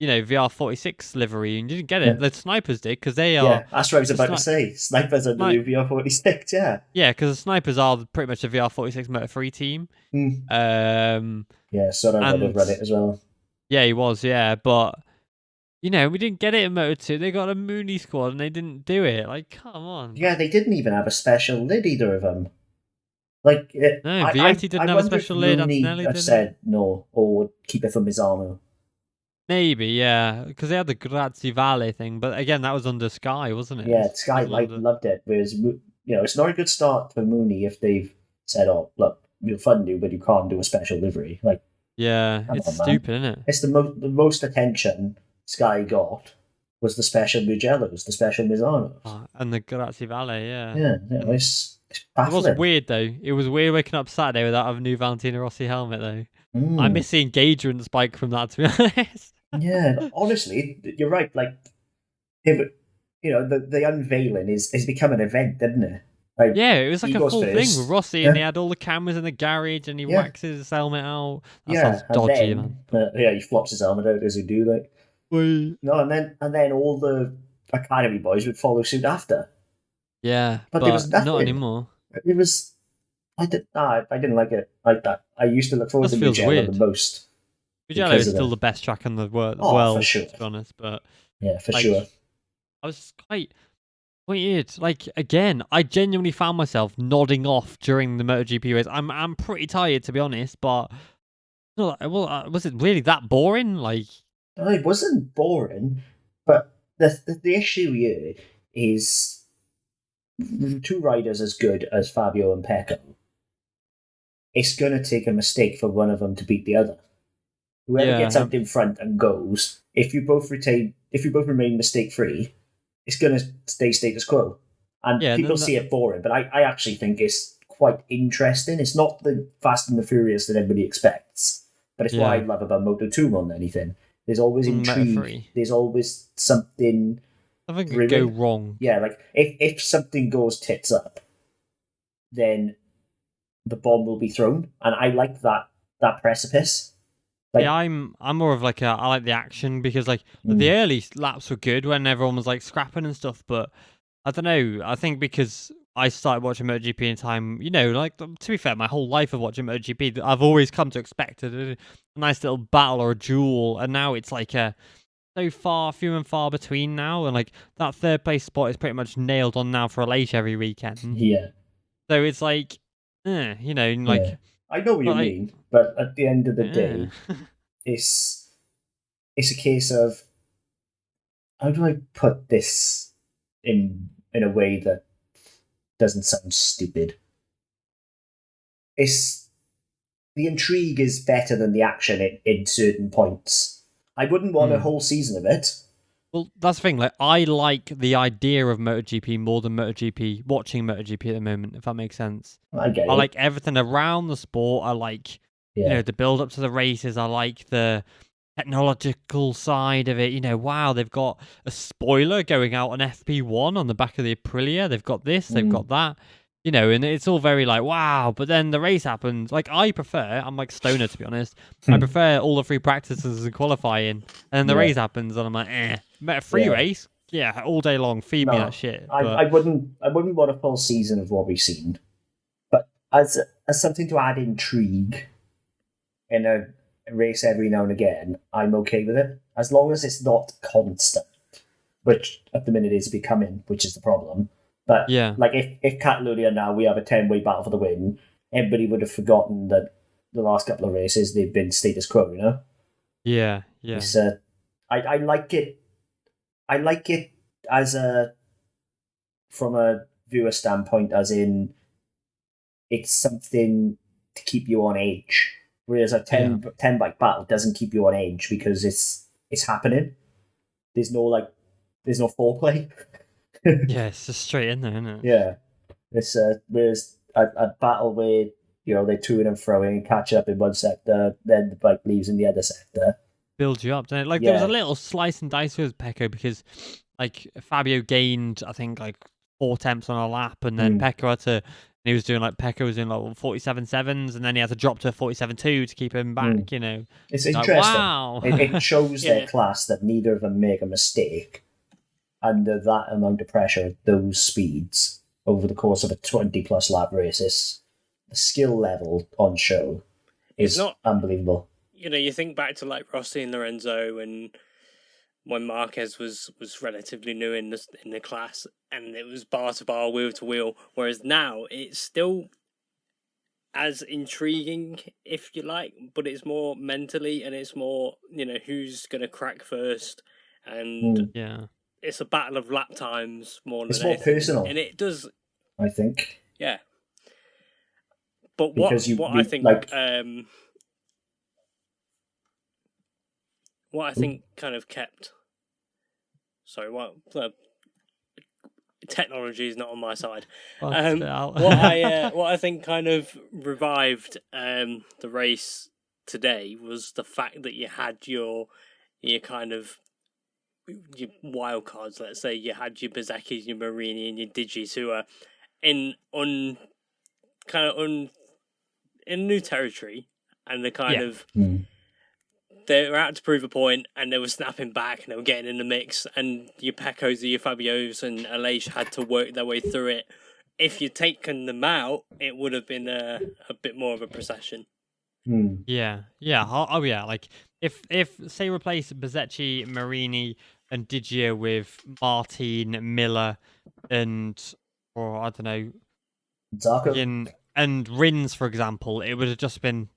VR46 livery, and you didn't get it. The Snipers did because they are. Yeah, that's what I was about to say. Snipers are the new VR46. Yeah, because the Snipers are pretty much a VR46 Moto3 team. Yeah, so I would have read it as well. Yeah, he was. Yeah, but. We didn't get it in Moto2. They got a Mooney squad and they didn't do it. Like, come on. Yeah, they didn't even have a special lid, either of them. Like, no, Vietti didn't have a special lid. Antonelli have said no, or keep it from Misano. Maybe, yeah, because they had the Grazie Vale thing, but again, that was under Sky, wasn't it? Yeah, Sky loved it. Whereas, it's not a good start for Mooney if they've said, "Oh, look, we'll fund you, but you can't do a special livery." Like, yeah, it's stupid, isn't it? It's the most attention Sky got was the special Mugellos, the special Mizanos. And the Grazie Vale, yeah. Yeah, it's baffling. It was weird, though. It was weird waking up Saturday without a new Valentino Rossi helmet, though. I miss the engagement spike from that, to be honest. Yeah, honestly, you're right. Like, the unveiling is become an event, didn't it? Like, yeah, it was like a full thing with Rossi, and they had all the cameras in the garage, and he waxes his helmet out. That sounds dodgy, man. He flops his helmet out as he do, like. No, and then all the Academy boys would follow suit after. Yeah, but there was not nothing. anymore. It was. I didn't like it like that. I used to look forward to Mugello the most. Mugello is still the best track in the world, for sure. to be honest. But yeah, for sure. I was quite weird. Like, again, I genuinely found myself nodding off during the MotoGP race. I'm pretty tired, to be honest, but was it really that boring? Like, it wasn't boring, but the issue here is two riders as good as Fabio and Pecco. It's going to take a mistake for one of them to beat the other. Whoever gets out in front and goes, if you both remain mistake free, it's going to stay status quo. And people see it boring, but I actually think it's quite interesting. It's not the Fast and the Furious that everybody expects, but it's what I love about Moto2 more than anything. There's always intrigue. There's always something could go wrong. Yeah, like if something goes tits up, then the bomb will be thrown, and I like that precipice. Like, yeah, I'm more of like I like the action, because like the early laps were good when everyone was like scrapping and stuff, but I don't know. I think because I started watching MotoGP in time, like, to be fair, my whole life of watching MotoGP, I've always come to expect a nice little battle or a duel, and now it's like so few and far between now, and like that third place spot is pretty much nailed on now for a late every weekend. Yeah. So it's like, like. Yeah. I know what you mean, but at the end of the day, it's a case of, how do I put this in a way that doesn't sound stupid? It's the intrigue is better than the action in certain points. I wouldn't want a whole season of it. Well, that's the thing. Like, I like the idea of MotoGP more than watching MotoGP at the moment, if that makes sense. I like everything around the sport. I like, the build up to the races. I like the technological side of it. Wow, they've got a spoiler going out on FP1 on the back of the Aprilia. They've got this, they've got that. And it's all very like, wow, but then the race happens. Like, I'm like stoner, to be honest. I prefer all the free practices and qualifying, and then the race happens, and I'm like, free race? Yeah, all day long, feed me that shit. I wouldn't want a full season of what we've seen. But as something to add intrigue in a race every now and again, I'm okay with it. As long as it's not constant, which at the minute is becoming, which is the problem. But like if Catalunya now we have a 10-way battle for the win, everybody would have forgotten that the last couple of races they've been status quo, Yeah. It's, I like it. I like it from a viewer standpoint, as in it's something to keep you on edge. Whereas a 10 bike battle doesn't keep you on edge because it's happening. There's no foreplay. It's just straight in there, isn't it? Yeah. It's whereas a battle where they're toing and throwing, catch up in one sector, then the bike leaves in the other sector. Builds you up, doesn't it? Like there was a little slice and dice with Pecco because like Fabio gained, I think, like 4 attempts on a lap, and then Pecco had to. He was doing like 47.7s, and then he had to drop to 47.2 to keep him back. It's like, interesting. Wow, it shows their class that neither of them make a mistake under that amount of pressure at those speeds over the course of a 20+ lap race. The skill level on show is unbelievable. You think back to like Rossi and Lorenzo, and when Marquez was relatively new in the class, and it was bar to bar, wheel to wheel. Whereas now it's still as intriguing, if you like, but it's more mentally, and it's more who's going to crack first, and it's a battle of lap times more than anything. It's more personal, and it does. I think. Yeah. But what I think kind of kept. Sorry, what technology is not on my side. What I think kind of revived the race today was the fact that you had your kind of your wild cards. Let's say you had your Bezzecchis, your Marini, and your Digis, who are in new territory, and they're kind of they were out to prove a point, and they were snapping back, and they were getting in the mix, and your Pecos, your Fabios, and Aleix had to work their way through it. If you'd taken them out, it would have been a bit more of a procession. Yeah. Oh yeah. Like if say replace Bezzecchi, Marini, and Digia with Martin, Miller, or I don't know, Zarco and Rins, for example, it would have just been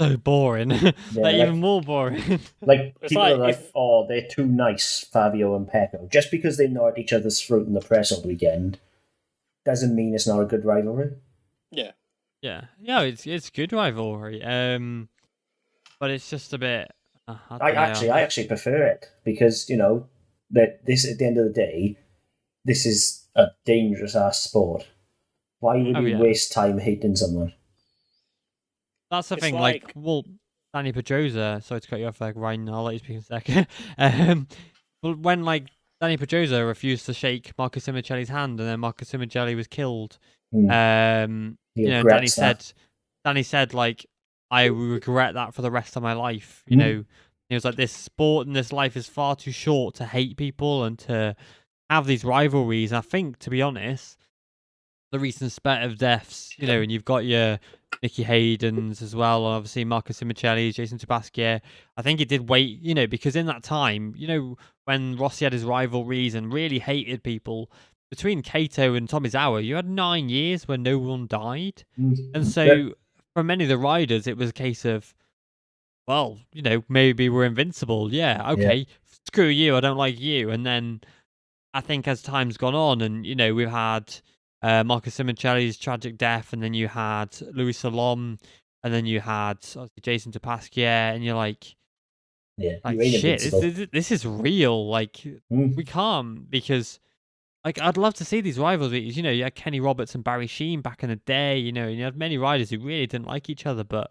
so boring. Even more boring. Like people are like, oh, they're too nice, Fabio and Pecco. Just because they know at each other's throat in the press all weekend doesn't mean it's not a good rivalry. Yeah. Yeah, it's good rivalry. But it's just a bit. I actually prefer it because that this at the end of the day, this is a dangerous ass sport. Why would we waste time hating someone? That's the thing. Like, Danny Pedrosa. Sorry to cut you off, Ryan. I'll let you speak in a second. But when Danny Pedrosa refused to shake Marco Simoncelli's hand, and then Marco Simoncelli was killed. Danny said, I regret that for the rest of my life. He was like, this sport and this life is far too short to hate people and to have these rivalries. And I think, to be honest, the recent spate of deaths, and you've got your Nicky Haydens as well, and obviously Marco Simoncelli, Jason Tabasquier. I think it did wait, because in that time, when Rossi had his rivalries and really hated people, between Kato and Tomizawa, you had 9 years where no one died. And so for many of the riders, it was a case of, well, maybe we're invincible. Yeah, okay, screw you, I don't like you. And then I think as time's gone on and, we've had Marco Simoncelli's tragic death, and then you had Louis Salom, and then you had Jason Tabasquier, and you're like shit, this is real. We can't, because I'd love to see these rivalries. You had Kenny Roberts and Barry Sheen back in the day, and you had many riders who really didn't like each other, but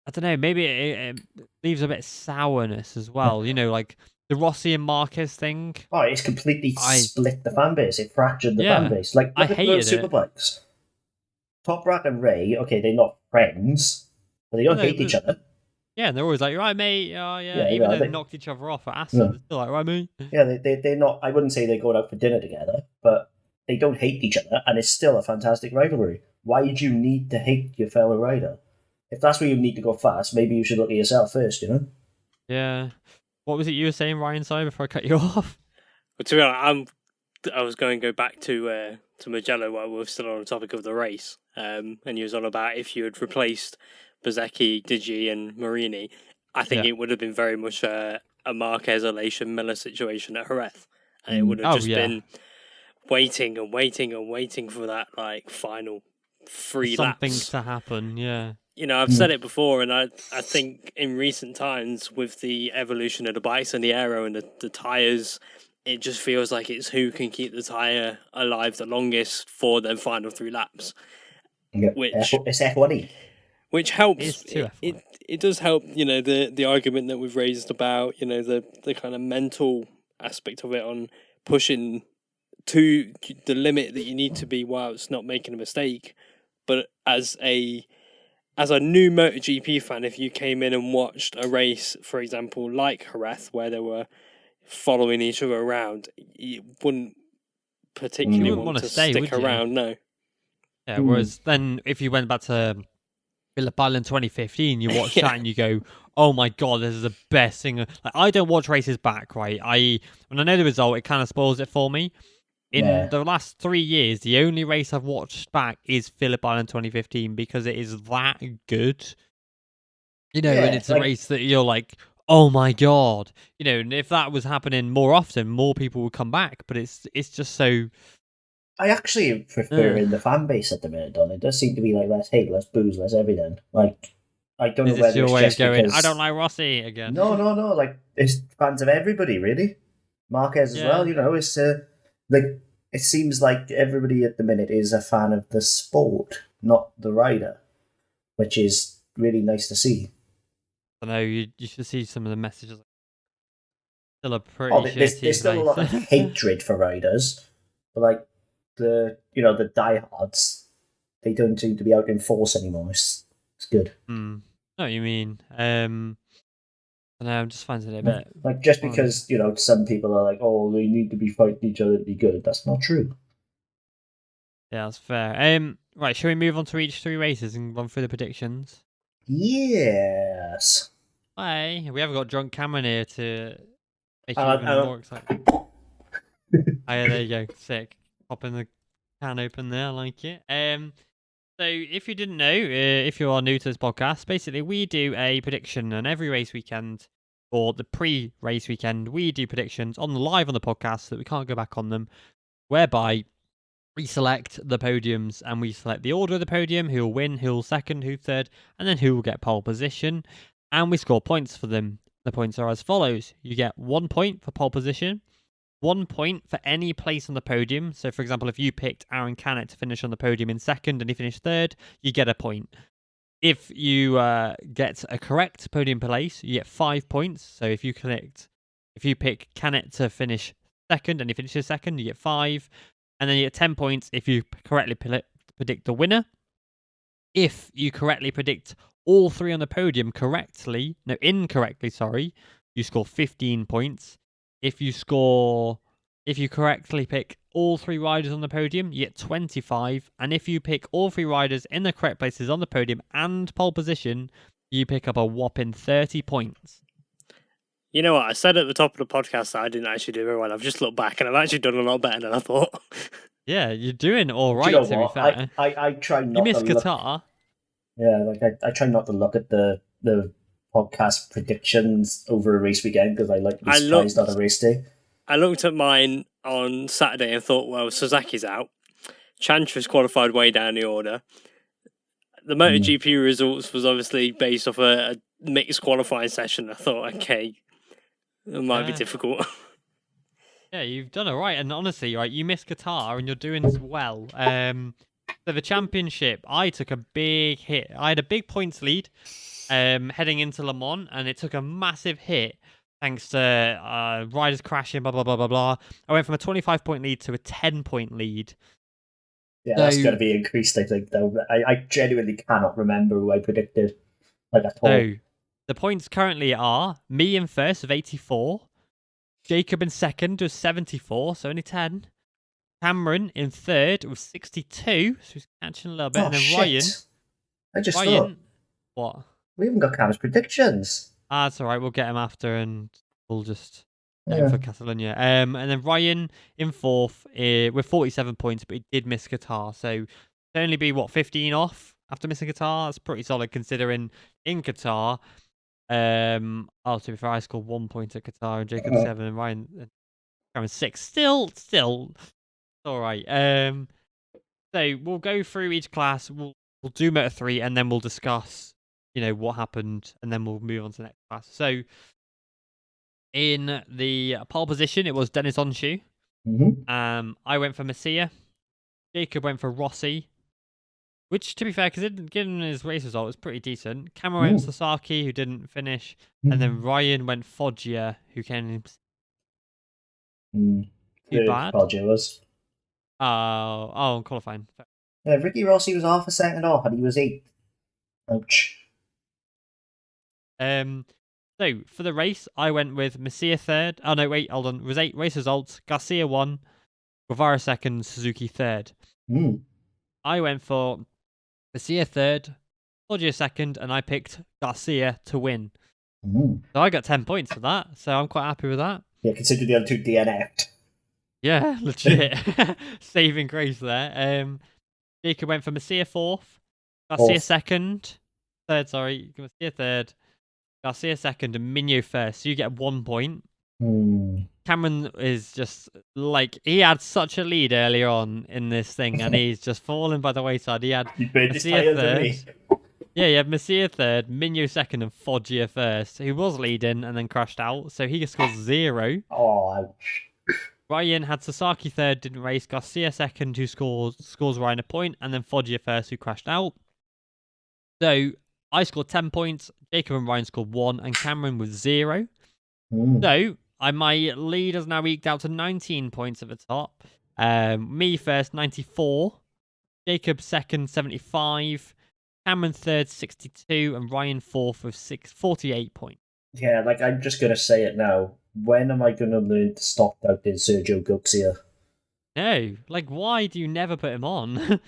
I don't know, maybe it leaves a bit of sourness as well, like the Rossi and Marquez thing. Oh, it's completely split the fan base. It fractured the fan base. Look I at hated the Superbikes. Toprak and Ray, okay, they're not friends, but they don't hate each other. Yeah, and they're always like, right, mate. Oh, yeah. Even though they knocked each other off at Aston, they're still like, right, mate. Yeah, they're not. I wouldn't say they're going out for dinner together, but they don't hate each other, and it's still a fantastic rivalry. Why did you need to hate your fellow rider? If that's where you need to go fast, maybe you should look at yourself first, Yeah. What was it you were saying, Ryan? Sorry, before I cut you off. Well, to be honest, I was going to go back to Mugello while we're still on the topic of the race, and he was on about if you had replaced Bezzecchi, Digi, and Marini, I think it would have been very much a Marquez, Aleix, and Miller situation at Jerez, and it would have been waiting and waiting and waiting for that final 3 laps. Something to happen, yeah. I've said it before, and I think in recent times with the evolution of the bikes and the aero and the tyres, it just feels like it's who can keep the tyre alive the longest for their final 3 laps. Yeah. It's F1. Which helps. It does help, the argument that we've raised about, the kind of mental aspect of it on pushing to the limit that you need to be while it's not making a mistake. But as a new MotoGP fan, if you came in and watched a race, for example, like Jerez, where they were following each other around, you wouldn't particularly want to stick around, no. Yeah, whereas then if you went back to Phillip Island 2015, you watch that and you go, oh my god, this is the best thing. I don't watch races back, right? When I know the result, it kind of spoils it for me. In the last 3 years, the only race I've watched back is Phillip Island 2015 because it is that good. And it's a race that you're like, oh my god. And if that was happening more often, more people would come back. But it's just so... I actually prefer in the fan base at the minute, Don. It does seem to be less hate, less booze, less everything. I don't know whether your it's way just of going, because... I don't like Rossi again. No. It's fans of everybody, really. Marquez as well, it's... it seems like everybody at the minute is a fan of the sport, not the rider, which is really nice to see. I know, you should see some of the messages. Still a pretty there's still a lot of hatred for riders, but the diehards, they don't seem to be out in force anymore. It's good. know what you mean. I know, I'm just finding it a bit... Like, just because, some people are like, oh, they need to be fighting each other to be good. That's not true. Yeah, that's fair. Right, shall we move on to each 3 races and run through the predictions? Yes. Hey, we haven't got drunk Cameron here to make you even more excited. Oh, yeah, there you go. Sick. Popping the can open there. I like it. So if you didn't know, if you are new to this podcast, basically we do a prediction on every race weekend, or the pre-race weekend. We do predictions live on the podcast so that we can't go back on them, whereby we select the podiums and we select the order of the podium, who will win, who will second, who third, and then who will get pole position. And we score points for them. The points are as follows. You get 1 point for pole position, 1 point for any place on the podium. So, for example, if you picked Aaron Canet to finish on the podium in second and he finished third, you get a point. If you get a correct podium place, you get 5 points. So if you pick Canet to finish second and he finishes second, you get 5. And then you get 10 points if you correctly predict the winner. If you correctly predict all 3 on the podium incorrectly, you score 15 points. If you correctly pick all 3 riders on the podium, you get 25. And if you pick all 3 riders in the correct places on the podium and pole position, you pick up a whopping 30 points. You know what? I said at the top of the podcast that I didn't actually do very well. I've just looked back and I've actually done a lot better than I thought. Yeah, you're doing all right, to be fair. I try not to You missed Qatar. Yeah, like I try not to look at the podcast predictions over a race weekend because I like to be surprised on a race day. I looked at mine on Saturday and thought, well, Suzuki's out. Chantra's qualified way down the order. The MotoGP results was obviously based off a mixed qualifying session. I thought, okay, it might be difficult. Yeah, you've done all right. And honestly, right, you missed Qatar and you're doing well. So the championship, I took a big hit. I had a big points lead heading into Le Mans, and it took a massive hit thanks to riders crashing, blah, blah, blah, blah, blah. I went from a 25-point lead to a 10-point lead. Yeah, that's going to be increased, I think, though. I genuinely cannot remember who I predicted at all. So the points currently are me in first with 84, Jacob in second with 74, so only 10. Cameron in third with 62, so he's catching a little bit. And then shit. Ryan. I just thought. What? We haven't got Cam's predictions. That's all right. We'll get him after, and we'll just get him for Catalonia. And then Ryan in fourth with 47 points, but he did miss Qatar, so it'll only be 15 off after missing Qatar. That's pretty solid considering in Qatar. To be fair, I scored 1 point at Qatar and Jacob 7 and Ryan 6. Still all right. So we'll go through each class. We'll do Moto 3 and then we'll discuss, what happened, and then we'll move on to the next class. So in the pole position, it was Dennis Onshu. Mm-hmm. I went for Messia. Jacob went for Rossi. Which, to be fair, because given his race result, was pretty decent. Cameron went Sasaki, who didn't finish. And then Ryan went Foggia, who came too bad. Foggia was. Qualifying. Yeah, Ricky Rossi was half a second off, and he was 8th. Ouch. So, for the race, I went with Messia third. Oh, no, wait, hold on. Race results. Garcia 1, Guevara 2nd, Suzuki 3rd. I went for Messia 3rd, Foggia 2nd, and I picked Garcia to win. So I got 10 points for that, so I'm quite happy with that. Yeah, considering the other 2 DNF'd. Yeah, legit. Saving grace there. Jacob went for Messia 4th, Garcia 2nd, Messia 3rd, Garcia 2nd, and Minho 1st. So you get 1 point. Cameron is just he had such a lead earlier on in this thing, and he's just fallen by the wayside. He had Messia 3rd. Yeah, he had Messia 3rd, Minho 2nd, and Foggia 1st. He was leading and then crashed out, so he scores 0. Oh, ouch. Ryan had Sasaki 3rd, didn't race. Garcia 2nd, who scores Ryan a point, and then Foggia 1st, who crashed out. So I scored 10 points. Jacob and Ryan scored 1, and Cameron was 0. So my lead has now eked out to 19 points at the top. Me first, 94. Jacob second, 75. Cameron third, 62, and Ryan fourth with 48 points. Yeah, like I'm just gonna say it now. When am I gonna learn to stop doubting Sergio Garcia? No, like why do you never put him on?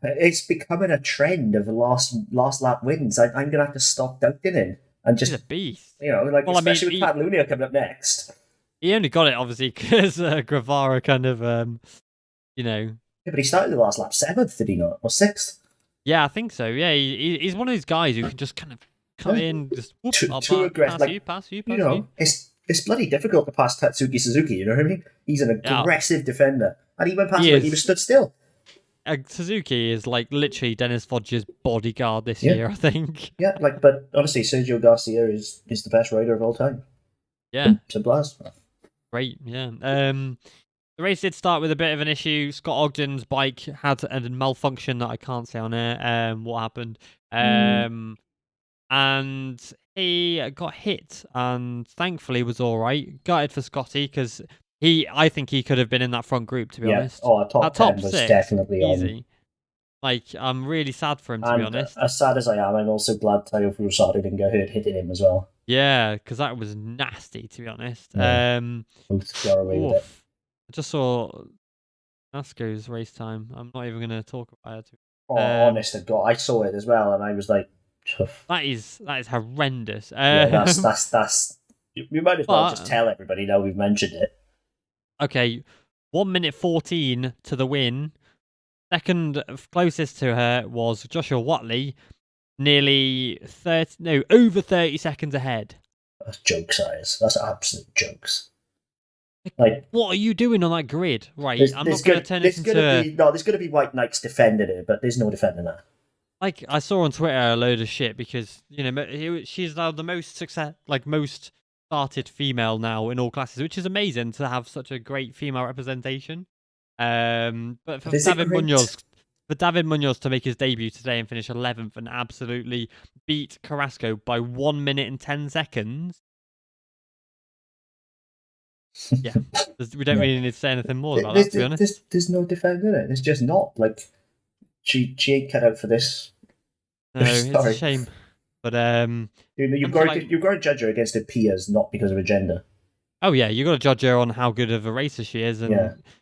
It's becoming a trend of the last lap wins. I'm gonna have to stop doubting him and just He's a beast. Like especially with Catalunya coming up next. He only got it obviously because Guevara kind of Yeah, but he started the last lap 7th, did he not, or 6th? Yeah, I think so. Yeah, he's one of those guys who can just kind of come in, just whoop, too aggressive. Pass you. It's bloody difficult to pass Tatsuki Suzuki. You know what I mean? He's an aggressive defender, and he went past him. He was stood still. Suzuki is like literally Dennis Fodge's bodyguard this year, I think. Yeah, but honestly, Sergio Garcia is the best rider of all time. Yeah, simple as. Great, yeah. The race did start with a bit of an issue. Scott Ogden's bike had a malfunction that I can't say on air. What happened? And he got hit, and thankfully was all right. Gutted for Scotty because I think he could have been in that front group, to be honest. Oh, top 10 was 6, definitely easy. On. Like, I'm really sad for him, to be honest. As sad as I am, I'm also glad Tayo Furusado didn't get hurt hitting him as well. Yeah, because that was nasty, to be honest. Yeah. Both got away with it. I just saw Nasco's race time. I'm not even going to talk about it. Honest to God, I saw it as well, and I was like, that is horrendous. That's. We might as well just tell everybody now we've mentioned it. Okay, 1 minute 14 to the win. Second closest to her was Joshua Watley, over 30 seconds ahead. That's joke size. That's absolute jokes. Like, what are you doing on that grid? Right, I'm not going to turn this into... there's going to be White Knights defending it, but there's no defending that. Like, I saw on Twitter a load of shit because, she's now the most most started female now in all classes, which is amazing to have such a great female representation. But for David Munoz to make his debut today and finish 11th and absolutely beat Carrasco by 1 minute and 10 seconds. Yeah, we don't really need to say anything more about that, to be honest. There's no defending it. It's just not. Like, she ain't cut out for this. No, it's a shame. But you've got to judge her against her peers, not because of her gender. Oh yeah, you got to judge her on how good of a racer she is, and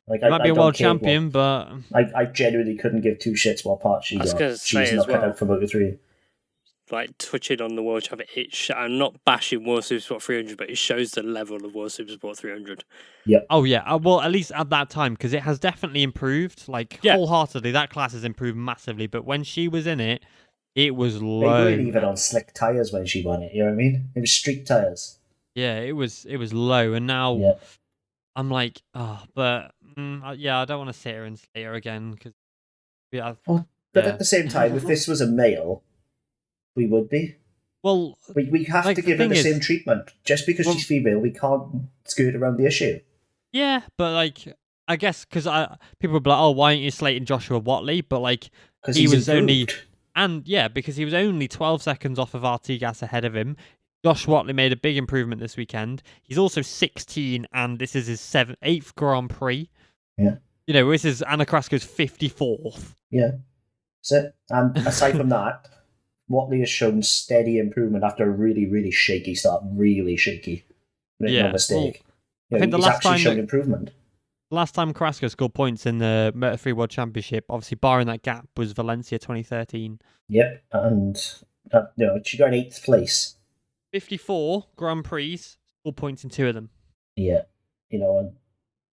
like, she might be a world champion, but I genuinely couldn't give two shits what part she got. She's not cut out for Moto3. Like, touching on the World Champion, I'm not bashing World Supersport 300, but it shows the level of World Supersport 300. Yeah. Oh yeah. Well, at least at that time, because it has definitely improved. Like, wholeheartedly, that class has improved massively. But when she was in it, it was low. They weren't even on slick tires when she won it. You know what I mean? It was street tires. Yeah, it was low, and now I'm like, I don't want to sit here and slay her again because but at the same time, if this was a male. We would be. Well, we have to give her the same treatment. Just because she's female, we can't skirt around the issue. Yeah, but like, I guess because people would be like, "Oh, why aren't you slating Joshua Watley?" But like, he was because he was only 12 seconds off of Artigas ahead of him. Josh Watley made a big improvement this weekend. He's also 16, and this is his 8th Grand Prix. Yeah, this is Anna Carrasco's 54th. Yeah, so and aside from that. Watley has shown steady improvement after a really, really shaky start. Really shaky. Make no mistake. I think he's actually shown improvement. The last time Carrasco scored points in the Moto3 World Championship, obviously barring that gap, was Valencia 2013. Yep, and she got in 8th place. 54 Grand Prix, scored points in 2 of them. Yeah, and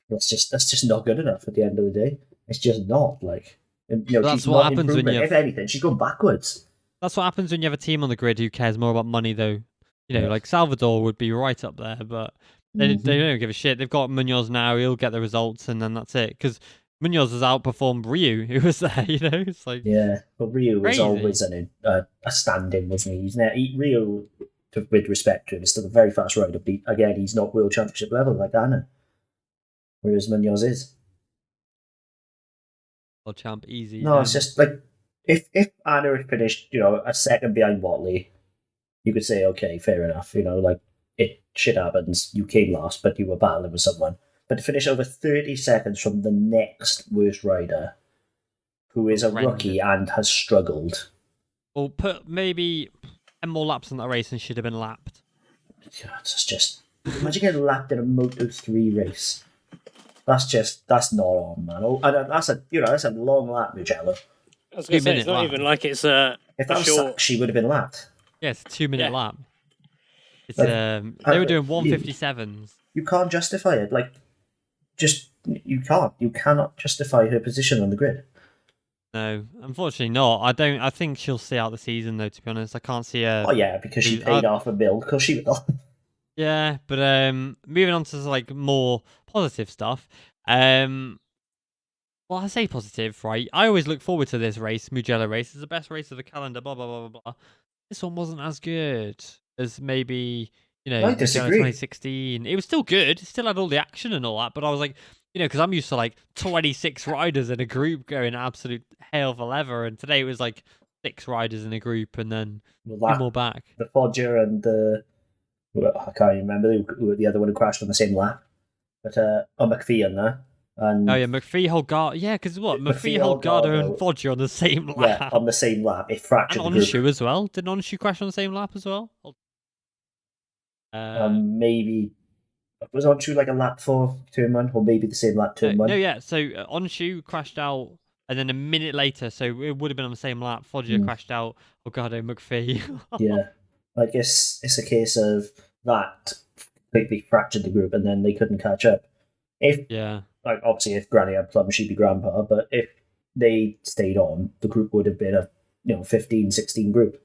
that's just not good enough at the end of the day. It's just not. Like, that's what happens when if anything, she's gone backwards. That's what happens when you have a team on the grid who cares more about money, though. Like Salvador would be right up there, but they don't give a shit. They've got Munoz now; he'll get the results, and then that's it. Because Munoz has outperformed Ryu, who was there. It's like but Ryu was always a stand-in, wasn't he? Ryu, with respect to him, is still a very fast rider. But again, he's not World Championship level like Anna, whereas Munoz is. World champ, easy. No, it's just like. If Anna had finished, a second behind Watley, you could say, okay, fair enough. Shit happens. You came last, but you were battling with someone. But to finish over 30 seconds from the next worst rider, who is a rookie and has struggled, Or put maybe 10 more laps on that race and should have been lapped. God, it's just imagine getting lapped in a Moto3 race. That's not on, man. Oh, and that's a long lap, Mugello. I was going to say, it's not even like it's a If that was short... she would have been lapped. Yeah, it's a 2-minute lap. It's they were doing 157s. You can't justify it. Like, just you can't. You cannot justify her position on the grid. No, unfortunately not. I think she'll stay out the season though. To be honest, I can't see her. Oh yeah, because she paid off a bill. Because she will. Yeah, but moving on to like more positive stuff. Well, I say positive, right? I always look forward to this race, Mugello race. It's the best race of the calendar, blah, blah, blah, blah, blah. This one wasn't as good as maybe, I disagree. 2016. It was still good. It still had all the action and all that, but I was like, because I'm used to like 26 riders in a group going absolute hell for leather, and today it was like 6 riders in a group and then 2 more back. The Foggia and I can't even remember who the other one who crashed on the same lap. But McPhee on there. And McPhee, Holgado. Yeah, because what? McPhee, Holgado, and Foggia on the same lap. Yeah, on the same lap. It fractured and the group. Onshu as well. Did Onshu crash on the same lap as well? Maybe. Was Onshu like a lap 4 turn 1? Or maybe the same lap turn 1? No, yeah. So Onshu crashed out, and then a minute later, so it would have been on the same lap, Foggia crashed out, Holgado, McPhee. Yeah. Like, it's a case of that completely fractured the group, and then they couldn't catch up. Like, obviously, if Granny had plum, she'd be grandpa, but if they stayed on, the group would have been a 15, 16 group.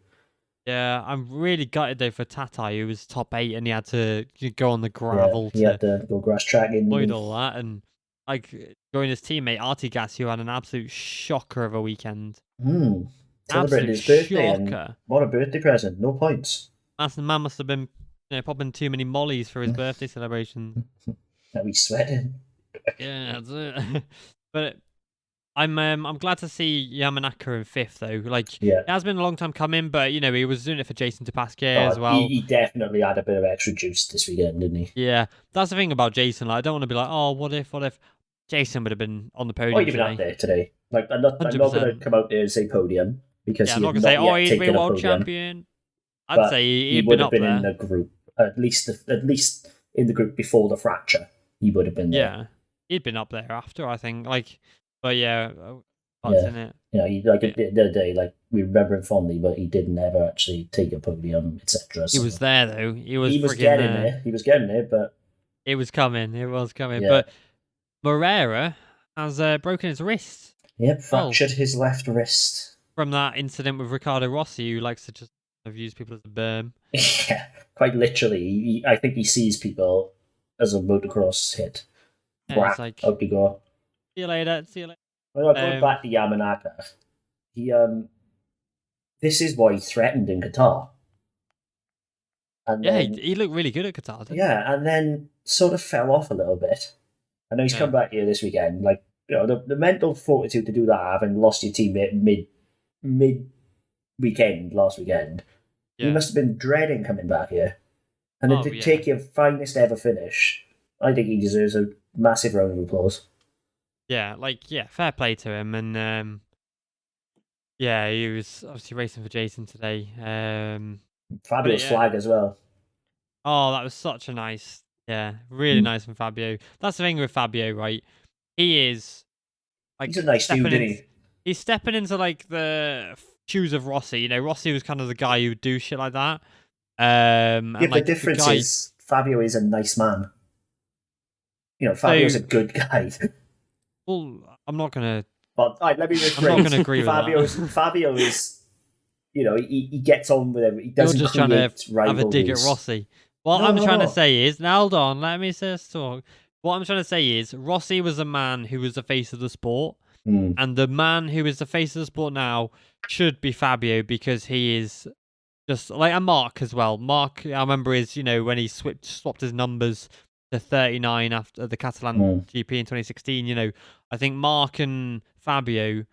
Yeah, I'm really gutted though for Tatai, who was top 8, and he had to go on the gravel. Yeah, he had to go grass tracking. Avoid all that, and like join his teammate Artigas, who had an absolute shocker of a weekend. Celebrating his birthday, and what a birthday present! No points. The man must have been popping too many mollies for his birthday celebration. Now he's sweating. Yeah, that's it. But I'm glad to see Yamanaka in 5th though. Like, it has been a long time coming, but he was doing it for Jason Dupasquier as well. He definitely had a bit of extra juice this weekend, didn't he? Yeah, that's the thing about Jason. Like, I don't want to be like, oh, what if Jason would have been on the podium? He'd have been up there today. Like, I'm not going to come out there and say podium because I'm not going to say, he'd be world champion. I'd say he'd would been have been in the group at least in the group before the fracture. He would have been there. Yeah. He'd been up there after, I think. Like, but yeah, in it. The other day, like, we remember him fondly, but he didn't ever actually take a podium, etc. He was there though. He was getting there. He was getting there, but it was coming. It was coming. Yeah. But Moreira has broken his wrist. Yep, fractured his left wrist from that incident with Riccardo Rossi, who likes to just use people as a berm. Yeah, quite literally. I think he sees people as a motocross hit. Yeah, it's like, up you go. See you later. Well, going back to Yamanaka, this is why he threatened in Qatar. And he looked really good at Qatar, didn't he? Yeah, and then sort of fell off a little bit. I know he's come back here this weekend. Like, the mental fortitude to do that, having lost your teammate mid weekend last weekend, you must have been dreading coming back here. And to take your finest ever finish, I think he deserves a massive round of applause. Yeah, fair play to him. And he was obviously racing for Jason today. Fabulous flag as well. Oh, that was such a nice, really nice from Fabio. That's the thing with Fabio, right? He is like, he's a nice dude, isn't he? He's stepping into like the shoes of Rossi. Rossi was kind of the guy who would do shit like that. The difference is Fabio is a nice man. Fabio's a good guy. Well, I'm not gonna. But let me rephrase. I'm not gonna agree with that. Fabio is, he gets on with everything. He doesn't. You're just trying to have a dig at Rossi. What I'm trying to say is, now hold on, let me just talk. What I'm trying to say is, Rossi was a man who was the face of the sport, and the man who is the face of the sport now should be Fabio, because he is just like, and Marc as well. Marc, I remember when he swapped his numbers to 39 after the Catalan GP in 2016. I think Marc and Fabio,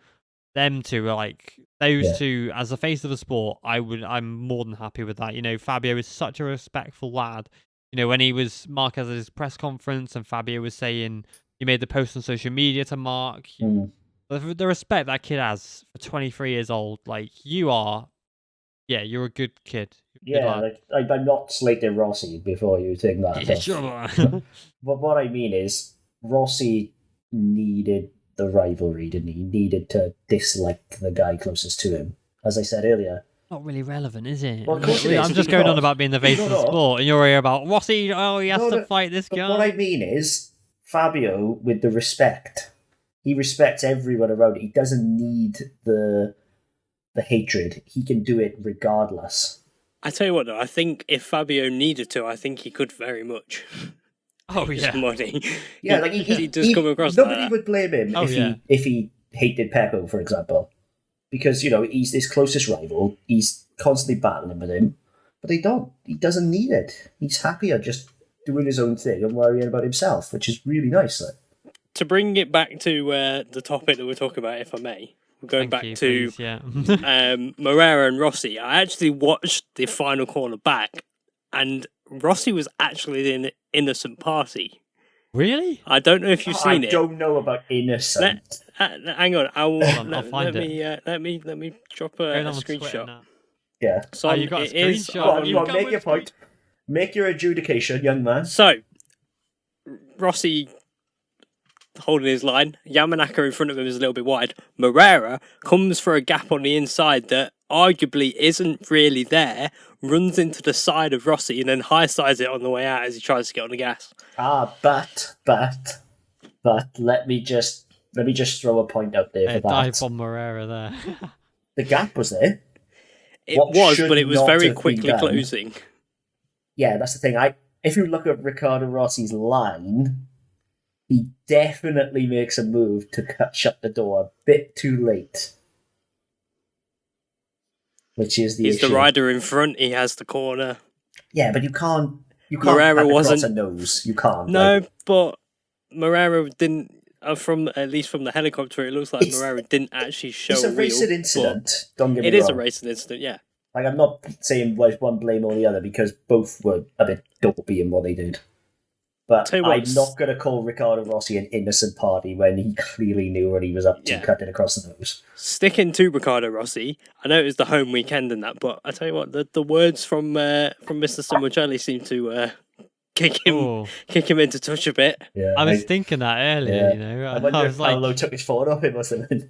them two are like those two as the face of the sport. I'm more than happy with that. Fabio is such a respectful lad. When Marc has his press conference and Fabio was saying, he made the post on social media to Marc. The respect that kid has for 23 years old, like, you are Yeah, you're a good kid. Yeah, like I'm not slating Rossi before you think that. Yeah, sure. But what I mean is, Rossi needed the rivalry, didn't he? He needed to dislike the guy closest to him. As I said earlier. Not really relevant, is it? Well, of course it is, I'm just going on about being the face of the sport, and you're here about Rossi. Oh, he has to fight this guy. What I mean is, Fabio, with the respect, he respects everyone around. He doesn't need the hatred. He can do it regardless. I tell you what, though, I think if Fabio needed to, I think he could very much. Oh yeah, money. Yeah, like he does come across. Nobody like would blame him if he hated Peppo, for example, because he's his closest rival. He's constantly battling with him, but they don't. He doesn't need it. He's happier just doing his own thing and worrying about himself, which is really nice. To bring it back to the topic that we're talking about, if I may. Going back to Morera and Rossi, I actually watched the final corner back, and Rossi was actually the innocent party. Really? I don't know if you've seen it. I don't know about innocent. Hang on, I'll find it. Let me drop a screenshot. Yeah. So you got a screenshot. Make your point. Make your adjudication, young man. So Rossi holding his line. Yamanaka in front of him is a little bit wide. Morera comes for a gap on the inside that arguably isn't really there, runs into the side of Rossi and then high sides it on the way out as he tries to get on the gas. But let me just throw a point out there for that. Dive on Morera there. The gap was there. It was, but it was very quickly closing. Yeah, that's the thing. If you look at Riccardo Rossi's line, he definitely makes a move to shut the door a bit too late. Which is the issue. He's the rider in front, he has the corner. Yeah, but you can't Morera wasn't a nose. You can't. No, but Morera didn't at least from the helicopter it looks like Morera didn't actually show it's a racing incident. Don't get me wrong. It is a racing incident, yeah. Like, I'm not saying one blame or the other because both were a bit dopey in what they did. But I'm not going to call Riccardo Rossi an innocent party when he clearly knew what he was up to, cutting across the nose. Sticking to Riccardo Rossi, I know it was the home weekend and that, but I tell you what, the words from Mr. Simoncelli seem to kick him into touch a bit. Yeah, I was thinking that earlier, I wonder if Paolo took his phone off him or something.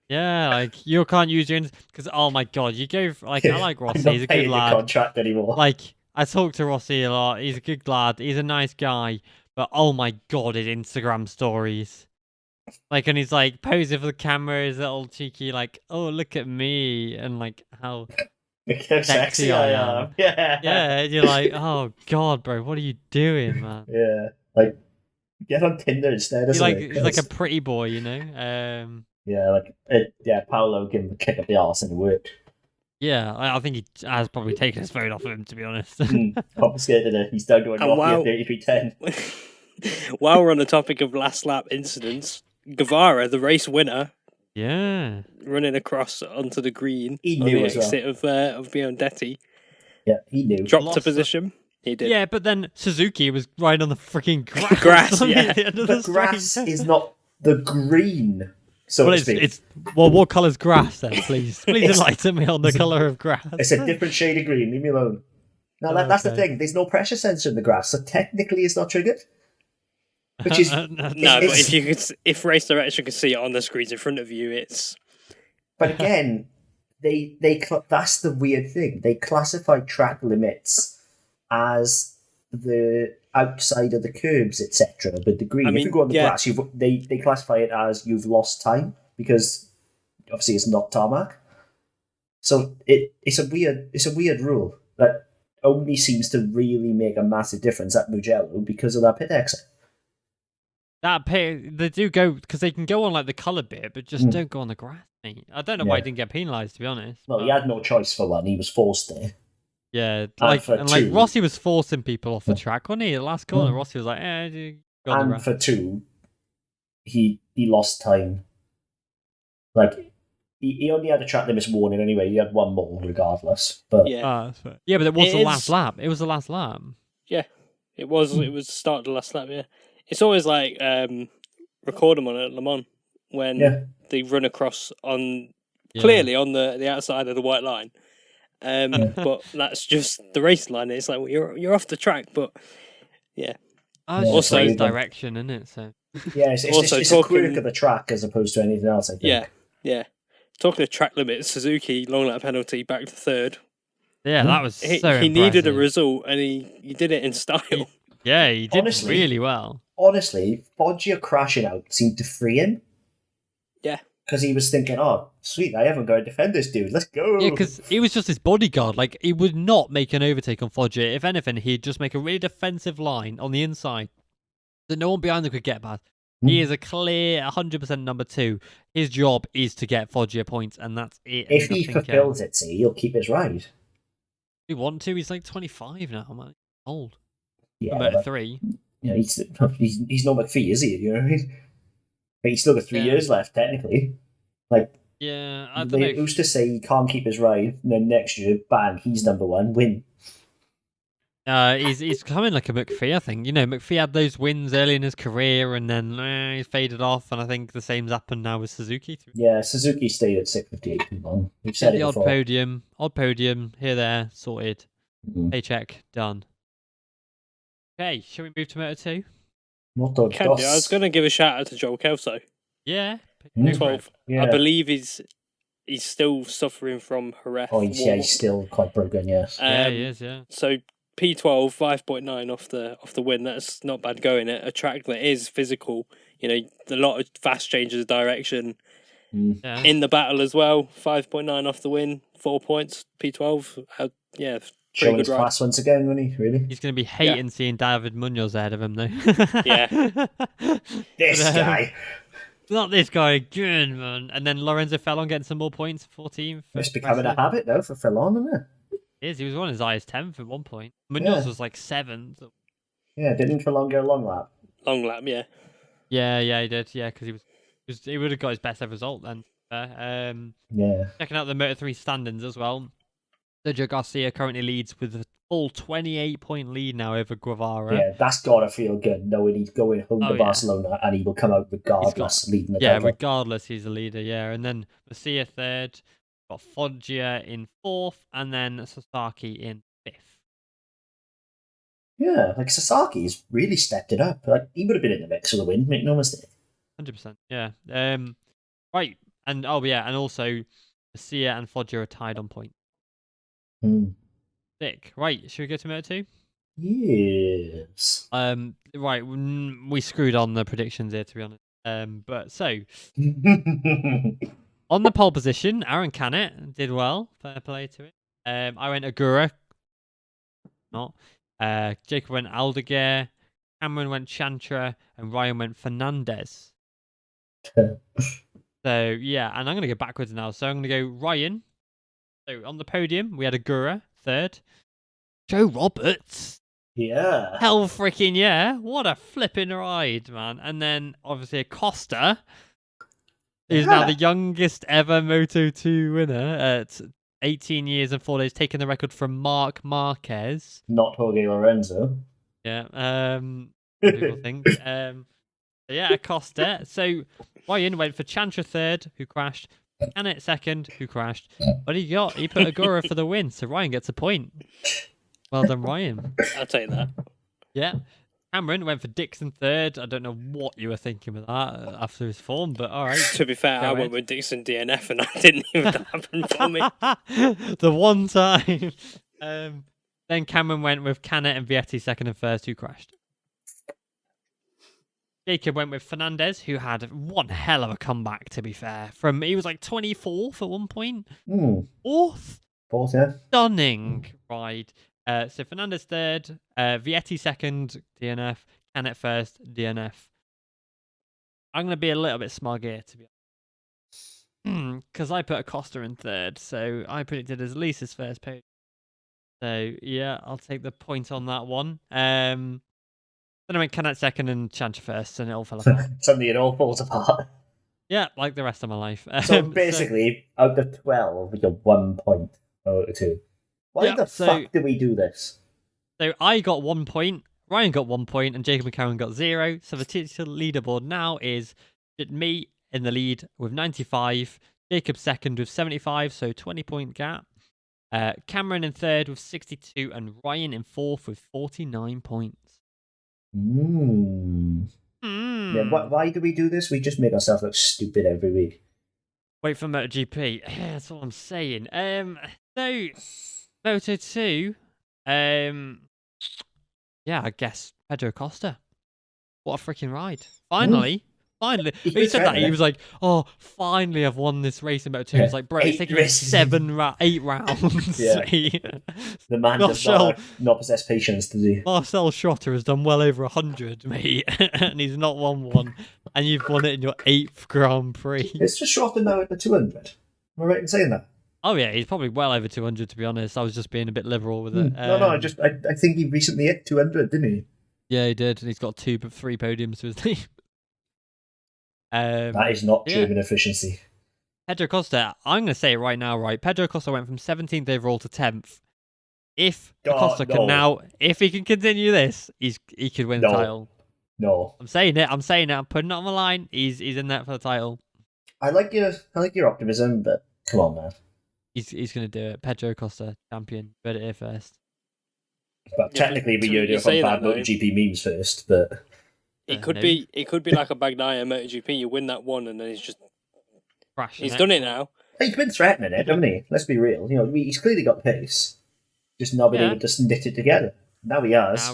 Yeah, like, you can't use your... Because, oh my God, you go... Like, I like Rossi, he's a good lad. Contract anymore. Like, I talk to Rossi a lot, he's a good lad, he's a nice guy, but oh my God, his Instagram stories. Like, and he's like, posing for the camera, his little cheeky, like, oh, look at me, and like, how sexy I am. Yeah. Yeah, and you're like, oh God, bro, what are you doing, man? Yeah, like, get on Tinder instead, He's like a pretty boy, Paolo gave him a kick up the arse and it worked. Yeah, I think he has probably taken his phone off of him, to be honest. Confiscated it. He's down to a Nokia 3310. While we're on the topic of last lap incidents, Guevara, the race winner, running across onto the green on the exit of Biondetti. Yeah, he knew. Dropped a position. He did. Yeah, but then Suzuki was right on the freaking grass. The grass is not the green. So what colour's grass then, please? Please enlighten me on the colour of grass. It's a different shade of green, leave me alone. Now that's the thing, there's no pressure sensor in the grass, so technically it's not triggered. Which is but if Race Direction can see it on the screens in front of you, it's... But again, that's the weird thing. They classify track limits as the outside of the curbs, etc. But the green, if you go on the grass, they classify it as you've lost time because obviously it's not tarmac. So it's a weird rule that only seems to really make a massive difference at Mugello because of that pit exit. That pit, they do go because they can go on like the colour bit, but just don't go on the grass, mate. I don't know why he didn't get penalised, to be honest. Well, he had no choice for one; he was forced there. Yeah, like Rossi was forcing people off the track, wasn't he? The last corner, Rossi was like, go on the and for two, he lost time. Like he only had a track limits warning anyway. He had one more regardless. But but it was the last lap. It was the last lap. Yeah, it was. It was the start of the last lap. Yeah, it's always like record them on at Le Mans when they run across clearly on the outside of the white line. But that's just the race line. It's like, well, you're off the track, but yeah. Also, it's direction, isn't it? So yeah, it's a quirk of the track as opposed to anything else, I think. Yeah. Talking of track limits, Suzuki long lap penalty back to third. Yeah, that was he needed a result, and he did it in style. He did really well. Honestly, Foggia crashing out seemed to free him. Yeah. Because he was thinking, oh, sweet, I haven't got to defend this dude. Let's go. Yeah, because he was just his bodyguard. Like, he would not make an overtake on Foggia. If anything, he'd just make a really defensive line on the inside that no one behind him could get past. He is a clear 100% number 2. His job is to get Foggia points, and that's it. If he fulfills it, see, he'll keep his ride. He want to. He's like 25 now, man. Old. Yeah, Number 3. Yeah, he's no McPhee, is he? You know, he's still got 3 years left technically. Like, yeah, I don't know. Who's to say he can't keep his ride? And then next year, bang, he's number 1, win. He's coming like a McPhee, I think. You know, McPhee had those wins early in his career, and then he faded off. And I think the same's happened now with Suzuki. Yeah, Suzuki stayed at 658 too long. We've said the it before. odd podium here, there, sorted. Paycheck done. Okay, shall we move to Moto 2? I was going to give a shout out to Joel Kelso. Yeah, 12. Yeah. I believe he's still suffering from Jerez. Oh, he's still quite broken. Yes. Yeah, he is. Yeah. So P12 5.9 off the win. That's not bad going at a track that is physical. You know, a lot of fast changes of direction in the battle as well. 5.9 off the win, 4 points. P12. Showing his class once again, wasn't he? Really? He's going to be hating seeing David Munoz ahead of him, though. This guy. Not this guy again, man. And then Lorenzo Fellon getting some more points, 14th. It's becoming a habit, though, for Fellon, isn't it? It is. He was on as high as 10th at one point. Munoz was like 7th. Yeah, didn't Fellon go long lap? Long lap, yeah. Yeah, he did. Yeah, because he would have got his best ever result then. Checking out the Moto3 standings as well. Sergio Garcia currently leads with a full 28-point lead now over Guevara. Yeah, that's got to feel good, knowing he's going home to Barcelona and he will come out regardless, leading the title. Regardless, he's the leader, and then Garcia 3rd, got Foggia in 4th, and then Sasaki in 5th. Yeah, like Sasaki's really stepped it up. Like, he would have been in the mix for the win, make no mistake. 100%, yeah. Right, and also Garcia and Foggia are tied on points. Sick. Right, should we go to Moto 2? Yes. Right, we screwed on the predictions here, to be honest. But so on the pole position, Aaron Canet did well. Fair play to it. I went Agura. Not. Jacob went Aldeguer. Cameron went Chantra, and Ryan went Fernandez. So yeah, and I'm gonna go backwards now. So I'm gonna go Ryan. So on the podium, we had Agura 3rd. Joe Roberts. Yeah. Hell freaking yeah. What a flipping ride, man. And then obviously Acosta is now the youngest ever Moto2 winner at 18 years and 4 days, taking the record from Marc Marquez. Not Jorge Lorenzo. Yeah. People think. Acosta. So Ryan went for Chantra 3rd, who crashed. Canet 2nd, who crashed. But he put Agura for the win, so Ryan gets a point. Well done, Ryan. I'll take that. Yeah. Cameron went for Dixon 3rd. I don't know what you were thinking with that after his form, but all right. To be fair, I went with Dixon DNF and that didn't even happen for me. The one time. Then Cameron went with Canet and Vietti 2nd and 1st, who crashed. Jacob went with Fernandez, who had one hell of a comeback, to be fair. He was like 24th at one point. 4th? 4th, yeah. Stunning ride. So Fernandez 3rd, Vietti 2nd, DNF, Canet 1st, DNF. I'm going to be a little bit smug here, to be honest. Because I put Acosta in 3rd, so I predicted at least his first podium. So yeah, I'll take the point on that one. Then I went Canet 2nd and Chantra 1st, and it all fell apart. Suddenly it all falls apart. Yeah, like the rest of my life. So basically, out of 12, we got 1 point. Oh, 2. Why the fuck did we do this? So I got 1 point, Ryan got 1 point, and Jacob and Karen got 0. So the titular leaderboard now is me in the lead with 95, Jacob 2nd with 75, so 20-point gap. Cameron in third with 62, and Ryan in fourth with 49 points. Yeah, why do we do this? We just make ourselves look stupid every week. Wait for MotoGP. That's what I'm saying. So Moto2. Yeah, I guess Pedro Costa. What a freaking ride! Finally. He said that. He was like, "Oh, finally, I've won this race in Moto2." It's like, bro, it's taking 8 rounds. Yeah. The man does not possess patience, does he? Marcel Schrotter has done well over 100, mate, and he's not won one. And you've won it in your 8th Grand Prix. It's just Schrotter now at the 200. Am I right in saying that? Oh yeah, he's probably well over 200. To be honest, I was just being a bit liberal with it. No, I think he recently hit 200, didn't he? Yeah, he did, and he's got 3 podiums to his name. That is not German efficiency. Pedro Costa, I'm going to say it right now, right? Pedro Costa went from 17th overall to 10th. If Costa can if he can continue this, he could win the title. No, I'm saying it. I'm putting it on the line. He's in that for the title. I like your optimism, but come on, man. He's going to do it. Pedro Costa, champion. Read it here first. But technically, we do it from bad MotoGP memes first, but. It could be like a Bagnaia MotoGP. You win that one, and then he's just crashing. He's done it now. He's been threatening it, hasn't he? Let's be real. He's clearly got pace, just not been able to knit it together. Now he has.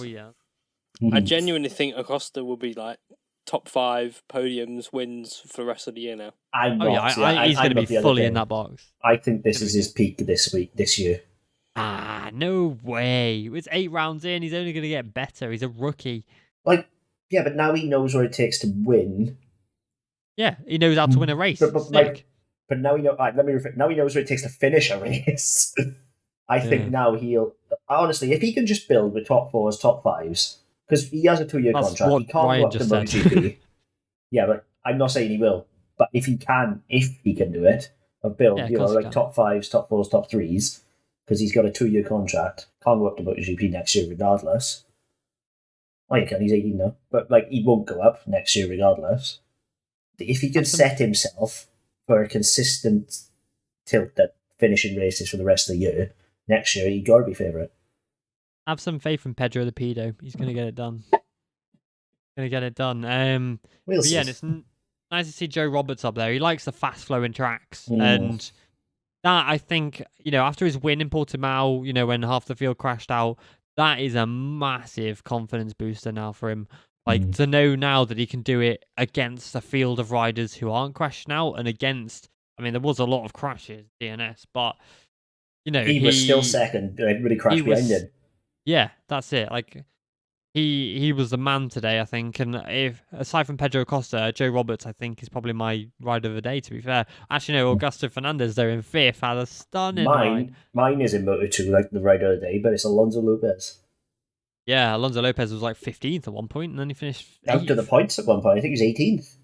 I genuinely think Acosta will be like top 5 podiums, wins for the rest of the year now. He's going to be fully in that box. I think this is his peak this year. No way! It's 8 rounds in. He's only going to get better. He's a rookie. Yeah, but now he knows what it takes to win. Yeah, he knows how to win a race. But now he knows. Now he knows what it takes to finish a race. I think now he'll honestly, if he can just build with top 4s, top 5s, because he has a 2-year contract, he can't go up to MotoGP. Yeah, but I'm not saying he will. But if he can do it, build top 5s, top 4s, top 3s, because he's got a 2-year contract, can't go up to MotoGP next year regardless. Oh, you can. He's 18 now. But, he won't go up next year regardless. If he can set himself for a consistent tilt at finishing races for the rest of the year, next year, he got to be favourite. Have some faith in Pedro the Pedo. He's going to get it done. We'll see. Yeah, and it's nice to see Joe Roberts up there. He likes the fast-flowing tracks. And that, I think, after his win in Portimao, when half the field crashed out, that is a massive confidence booster now for him. To know now that he can do it against a field of riders who aren't crashing out and against, there was a lot of crashes, DNS, but, he was still second. Everybody crashed behind him. Yeah, that's it. He was the man today, I think. And if aside from Pedro Costa, Joe Roberts, I think, is probably my rider of the day, to be fair. Actually, no, Augusto Fernandez, they're in 5th, had a stunning ride. Mine is in Moto2, the rider of the day, but it's Alonso Lopez. Yeah, Alonso Lopez was 15th at one point, and then he finished 8th. Out to the points at one point. I think he was 18th.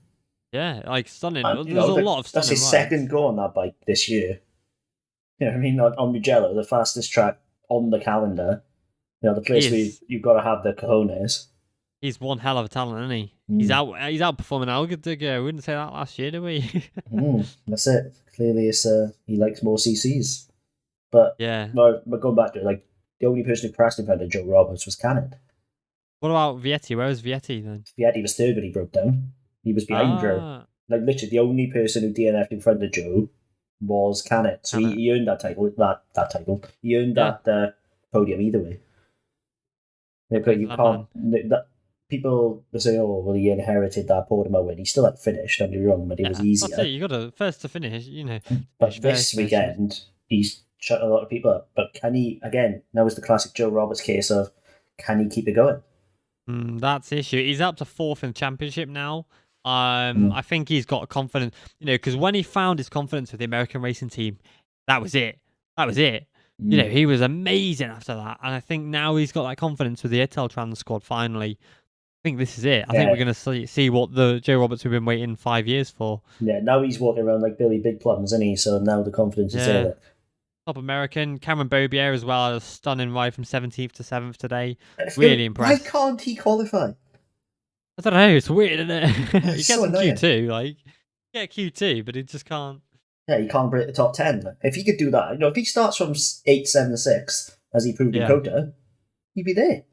Yeah, stunning. There's a lot of stunning That's his rides. second go on that bike this year. On Mugello, the fastest track on the calendar. The place where you've got to have the cojones. He's one hell of a talent, isn't he? He's outperforming Algardiga. I wouldn't say that last year, do we? That's it. Clearly, he likes more CCs. But but going back to it, the only person who crashed in front of Joe Roberts was Cannon. What about Vietti? Where was Vietti then? Vietti was third when he broke down. He was behind Joe. Literally, the only person who DNF'd in front of Joe was Cannon. So he earned that title. That title. He earned that podium either way. But you can't. People say, "Oh, well, he inherited that Portimao win." He still had finished. Don't get me wrong, but it was easier. That's it. You got to first to finish, But this weekend, he's shut a lot of people up. But can he again? Now is the classic Joe Roberts case of can he keep it going? That's the issue. He's up to 4th in the championship now. I think he's got confidence. Because when he found his confidence with the American racing team, that was it. He was amazing after that. And I think now he's got that confidence with the Italtrans squad finally. I think this is it. I think we're going to see what the Joe Roberts we've been waiting 5 years for. Yeah, now he's walking around like Billy Big Plums, isn't he? So now the confidence is there. Top American. Cameron Beaubier as well. A stunning ride from 17th to 7th today. Really impressed. Why can't he qualify? I don't know. It's weird, isn't it? He gets so Q2. Get Q2, but he just can't. Yeah, he can't break the top 10. If he could do that, if he starts from 8, 7, 6, as he proved in Kota, he'd be there.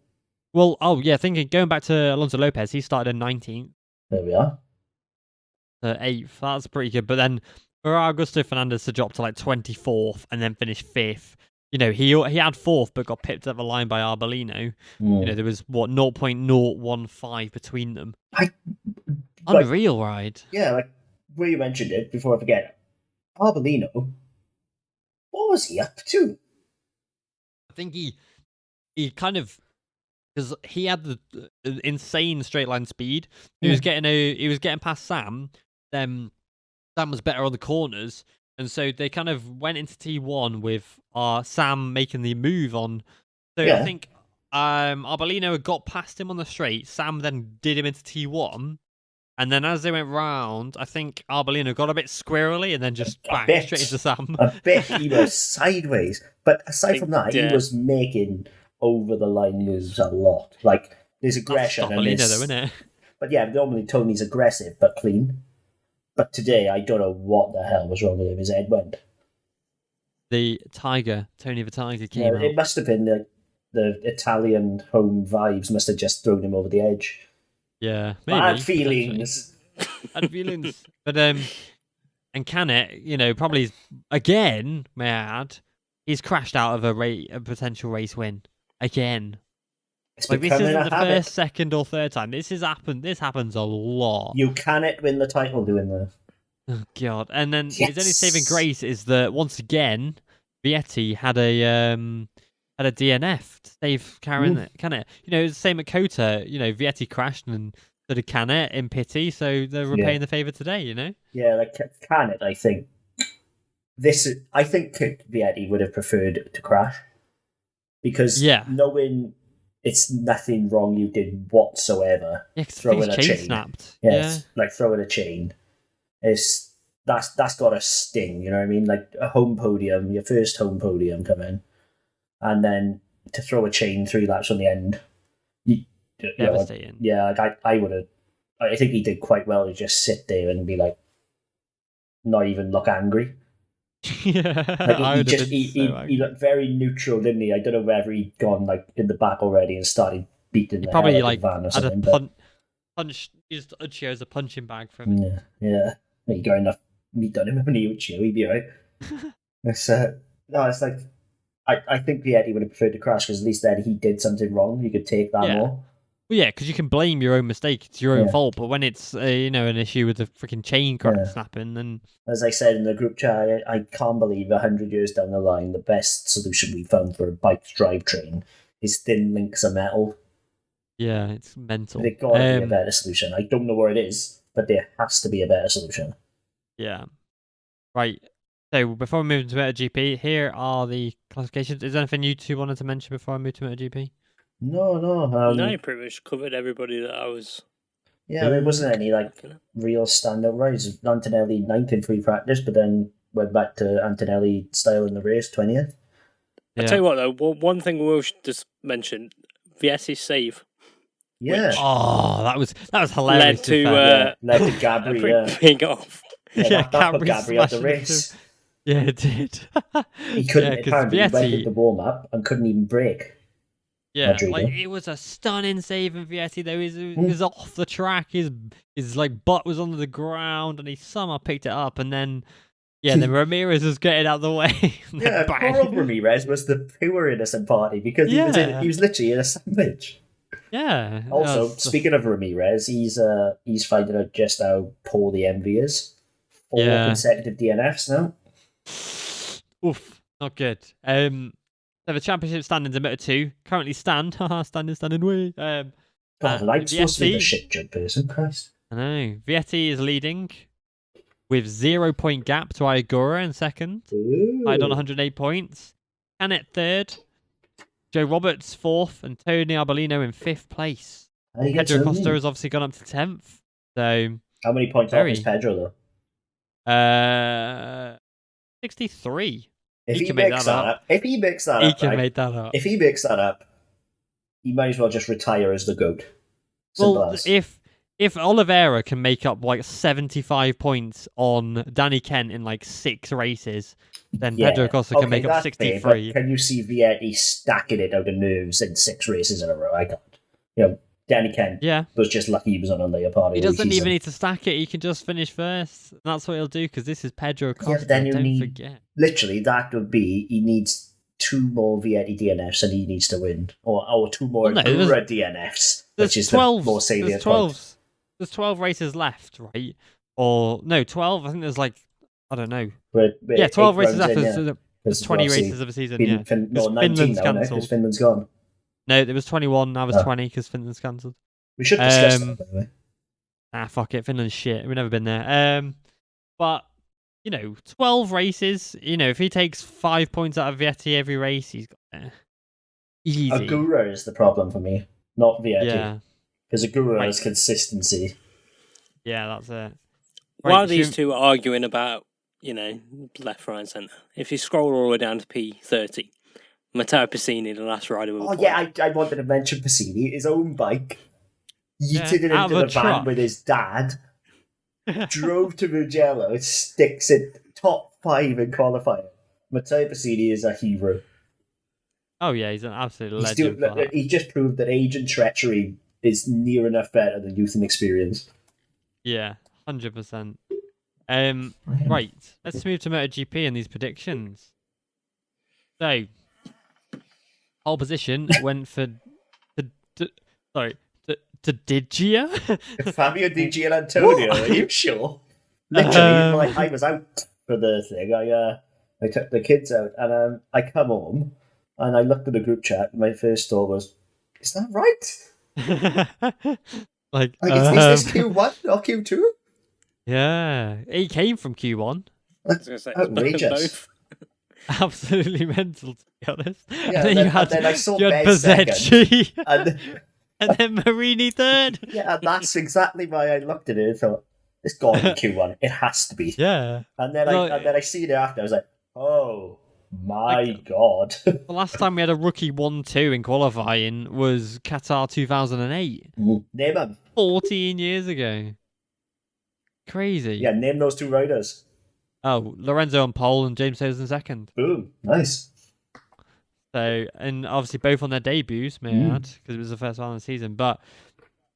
Well, going back to Alonso Lopez, he started in 19th. There we are. 8th, that's pretty good. But then for Augusto Fernandez to drop to like 24th and then finish 5th, he had 4th but got pipped at the line by Arbolino. There was 0.015 between them. Unreal ride. Yeah, like where you mentioned it before I forget. Arbolino, what was he up to? I think he kind of, because he had the insane straight line speed. He was getting past Sam. Then Sam was better on the corners, and so they kind of went into T1 with Sam making the move on. So I think Arbolino had got past him on the straight. Sam then did him into T1. And then as they went round, I think Arbolino got a bit squirrely and then just bang straight into Sam. A bit he was sideways. But aside from that, he was making over-the-line moves a lot. Like, there's aggression. That's Arbolino, though, isn't it? But yeah, normally Tony's aggressive but clean. But today, I don't know what the hell was wrong with him. His head went. The Tiger, Tony the Tiger came out. It must have been the Italian home vibes must have just thrown him over the edge. Yeah, maybe. Bad feelings. Bad feelings. But and Canet, probably again, may I add, he's crashed out of a potential race win again. Like this isn't the first, second, or third time. This happens a lot. You cannot win the title doing this. Oh God! And then his only saving grace is that once again, Vietti had a DNF to save Canet. It was the same at Kota. Vietti crashed and so did Canet in pity, so they're repaying the favour today. Yeah, like Canet, I think Vietti would have preferred to crash because knowing it's nothing wrong you did whatsoever. Yeah, because his chain snapped. Yes, like throwing a chain. That's got a sting. You know what I mean? Like a home podium, your first home podium come in. And then to throw a chain 3 laps on the end, devastating. I would have. I think he did quite well to just sit there and be like, not even look angry. He looked very neutral, didn't he? I don't know whether he'd gone like in the back already and started beating the probably head like the van or had something. Punch used Uccio as a punching bag for him. Yeah. He got enough meat on him when Uccio, he'd be right. It's like. I think Vietti would have preferred to crash because at least then he did something wrong. You could take that more. Well, yeah, because you can blame your own mistake. It's your own fault. But when it's an issue with the freaking chain snapping, then as I said in the group chat, I can't believe 100 years down the line, the best solution we found for a bike's drivetrain is thin links of metal. Yeah, it's mental. There's got to be a better solution. I don't know where it is, but there has to be a better solution. Yeah. Right. So before we move into MotoGP, here are the classifications. Is there anything you two wanted to mention before I move to MotoGP? No. No, you pretty much covered everybody that I was. Yeah, there wasn't any real standout rides. Antonelli 9th in free practice, but then went back to Antonelli style in the race, 20th. I'll tell you what though, one thing we'll just mention, Vietti's save. Yeah. That was hilarious. Led to Gabri. Big off. That put Gabri out the race. Yeah, it did. He couldn't. Apparently, he went into the warm up and couldn't even brake. Yeah, it was a stunning save of Vietti though. He was off the track. His butt was on the ground, and he somehow picked it up. And then then Ramirez was getting out of the way. Poor old Ramirez was the pure innocent party because he was literally in a sandwich. Yeah. Also, speaking of Ramirez, he's finding out just how poor the envy is. 4 consecutive DNFs now. Oof, not good. So the championship standings in Moto2 currently stand. standing way. God, I'm supposed to be the shit job person, Christ. I know. Vietti is leading with 0-point gap to Iagura in second. Tied on 108 points. Canet third. Joe Roberts 4th, and Tony Arbolino in 5th place. Pedro Costa has obviously gone up to 10th. So how many points off is Pedro though? 63. If he makes that up, he can make that up. If he makes that up, he might as well just retire as the GOAT. Well, if if Oliveira can make up like 75 points on Danny Kent in like 6 races, then Pedro Acosta can make up 63. Can you see Vietti stacking it out of nerves in 6 races in a row? I can't. Danny Kent was just lucky he was on a layer party. He doesn't even need to stack it. He can just finish first. That's what he'll do because this is Pedro Acosta. Don't forget. Literally, that would be he needs 2 more Vietti DNFs and he needs to win, or 2 more Gura DNFs, which is 12, the more salient point. There's 12 races left, right? Or no, 12. I think there's like I don't know. 12 races left. There's 20 races of a season. Finland's cancelled because Finland's gone. No, there was 21. Now there's 20 because Finland's cancelled. We should discuss that, by the way. Fuck it. Finland's shit. We've never been there. But 12 races. If he takes 5 points out of Vietti every race, he's got there. Easy. Agura is the problem for me, not Vietti. Yeah. Because Agura has consistency. Yeah, that's it. While these two are arguing about, left, right, and centre, if you scroll all the way down to P30, Matteo Pessini, the last rider with a point. I wanted to mention Pessini, his own bike, yeeted it into the van with his dad, drove to Mugello, it sticks it top 5 in qualifying. Matteo Pessini is a hero. Oh yeah, he's an absolute legend. He just proved that age and treachery is near enough better than youth and experience. Yeah, 100%. Right, let's move to MotoGP and these predictions. So, pole position went for Digia. Fabio Di Gianantonio, are you sure? Literally, I was out for the thing. I took the kids out and I come home and I looked at the group chat. And my first thought was, "Is that right? Is this Q1 or Q2?" Yeah, he came from Q1. That's outrageous. Absolutely mental, to be honest. Yeah, and then I saw Bezzecchi and then Marini third. Yeah, and that's exactly why I looked at it and thought, it's got to be Q1. It has to be. Yeah. And then I see it after. I was like, oh my god. The last time we had a rookie 1-2 in qualifying was Qatar 2008. Name them. 14 years ago. Crazy. Yeah, name those 2 riders. Oh, Lorenzo on pole and James Hayes in second. Boom. Nice. So, and obviously both on their debuts, may I add, because it was the first one of the season. But,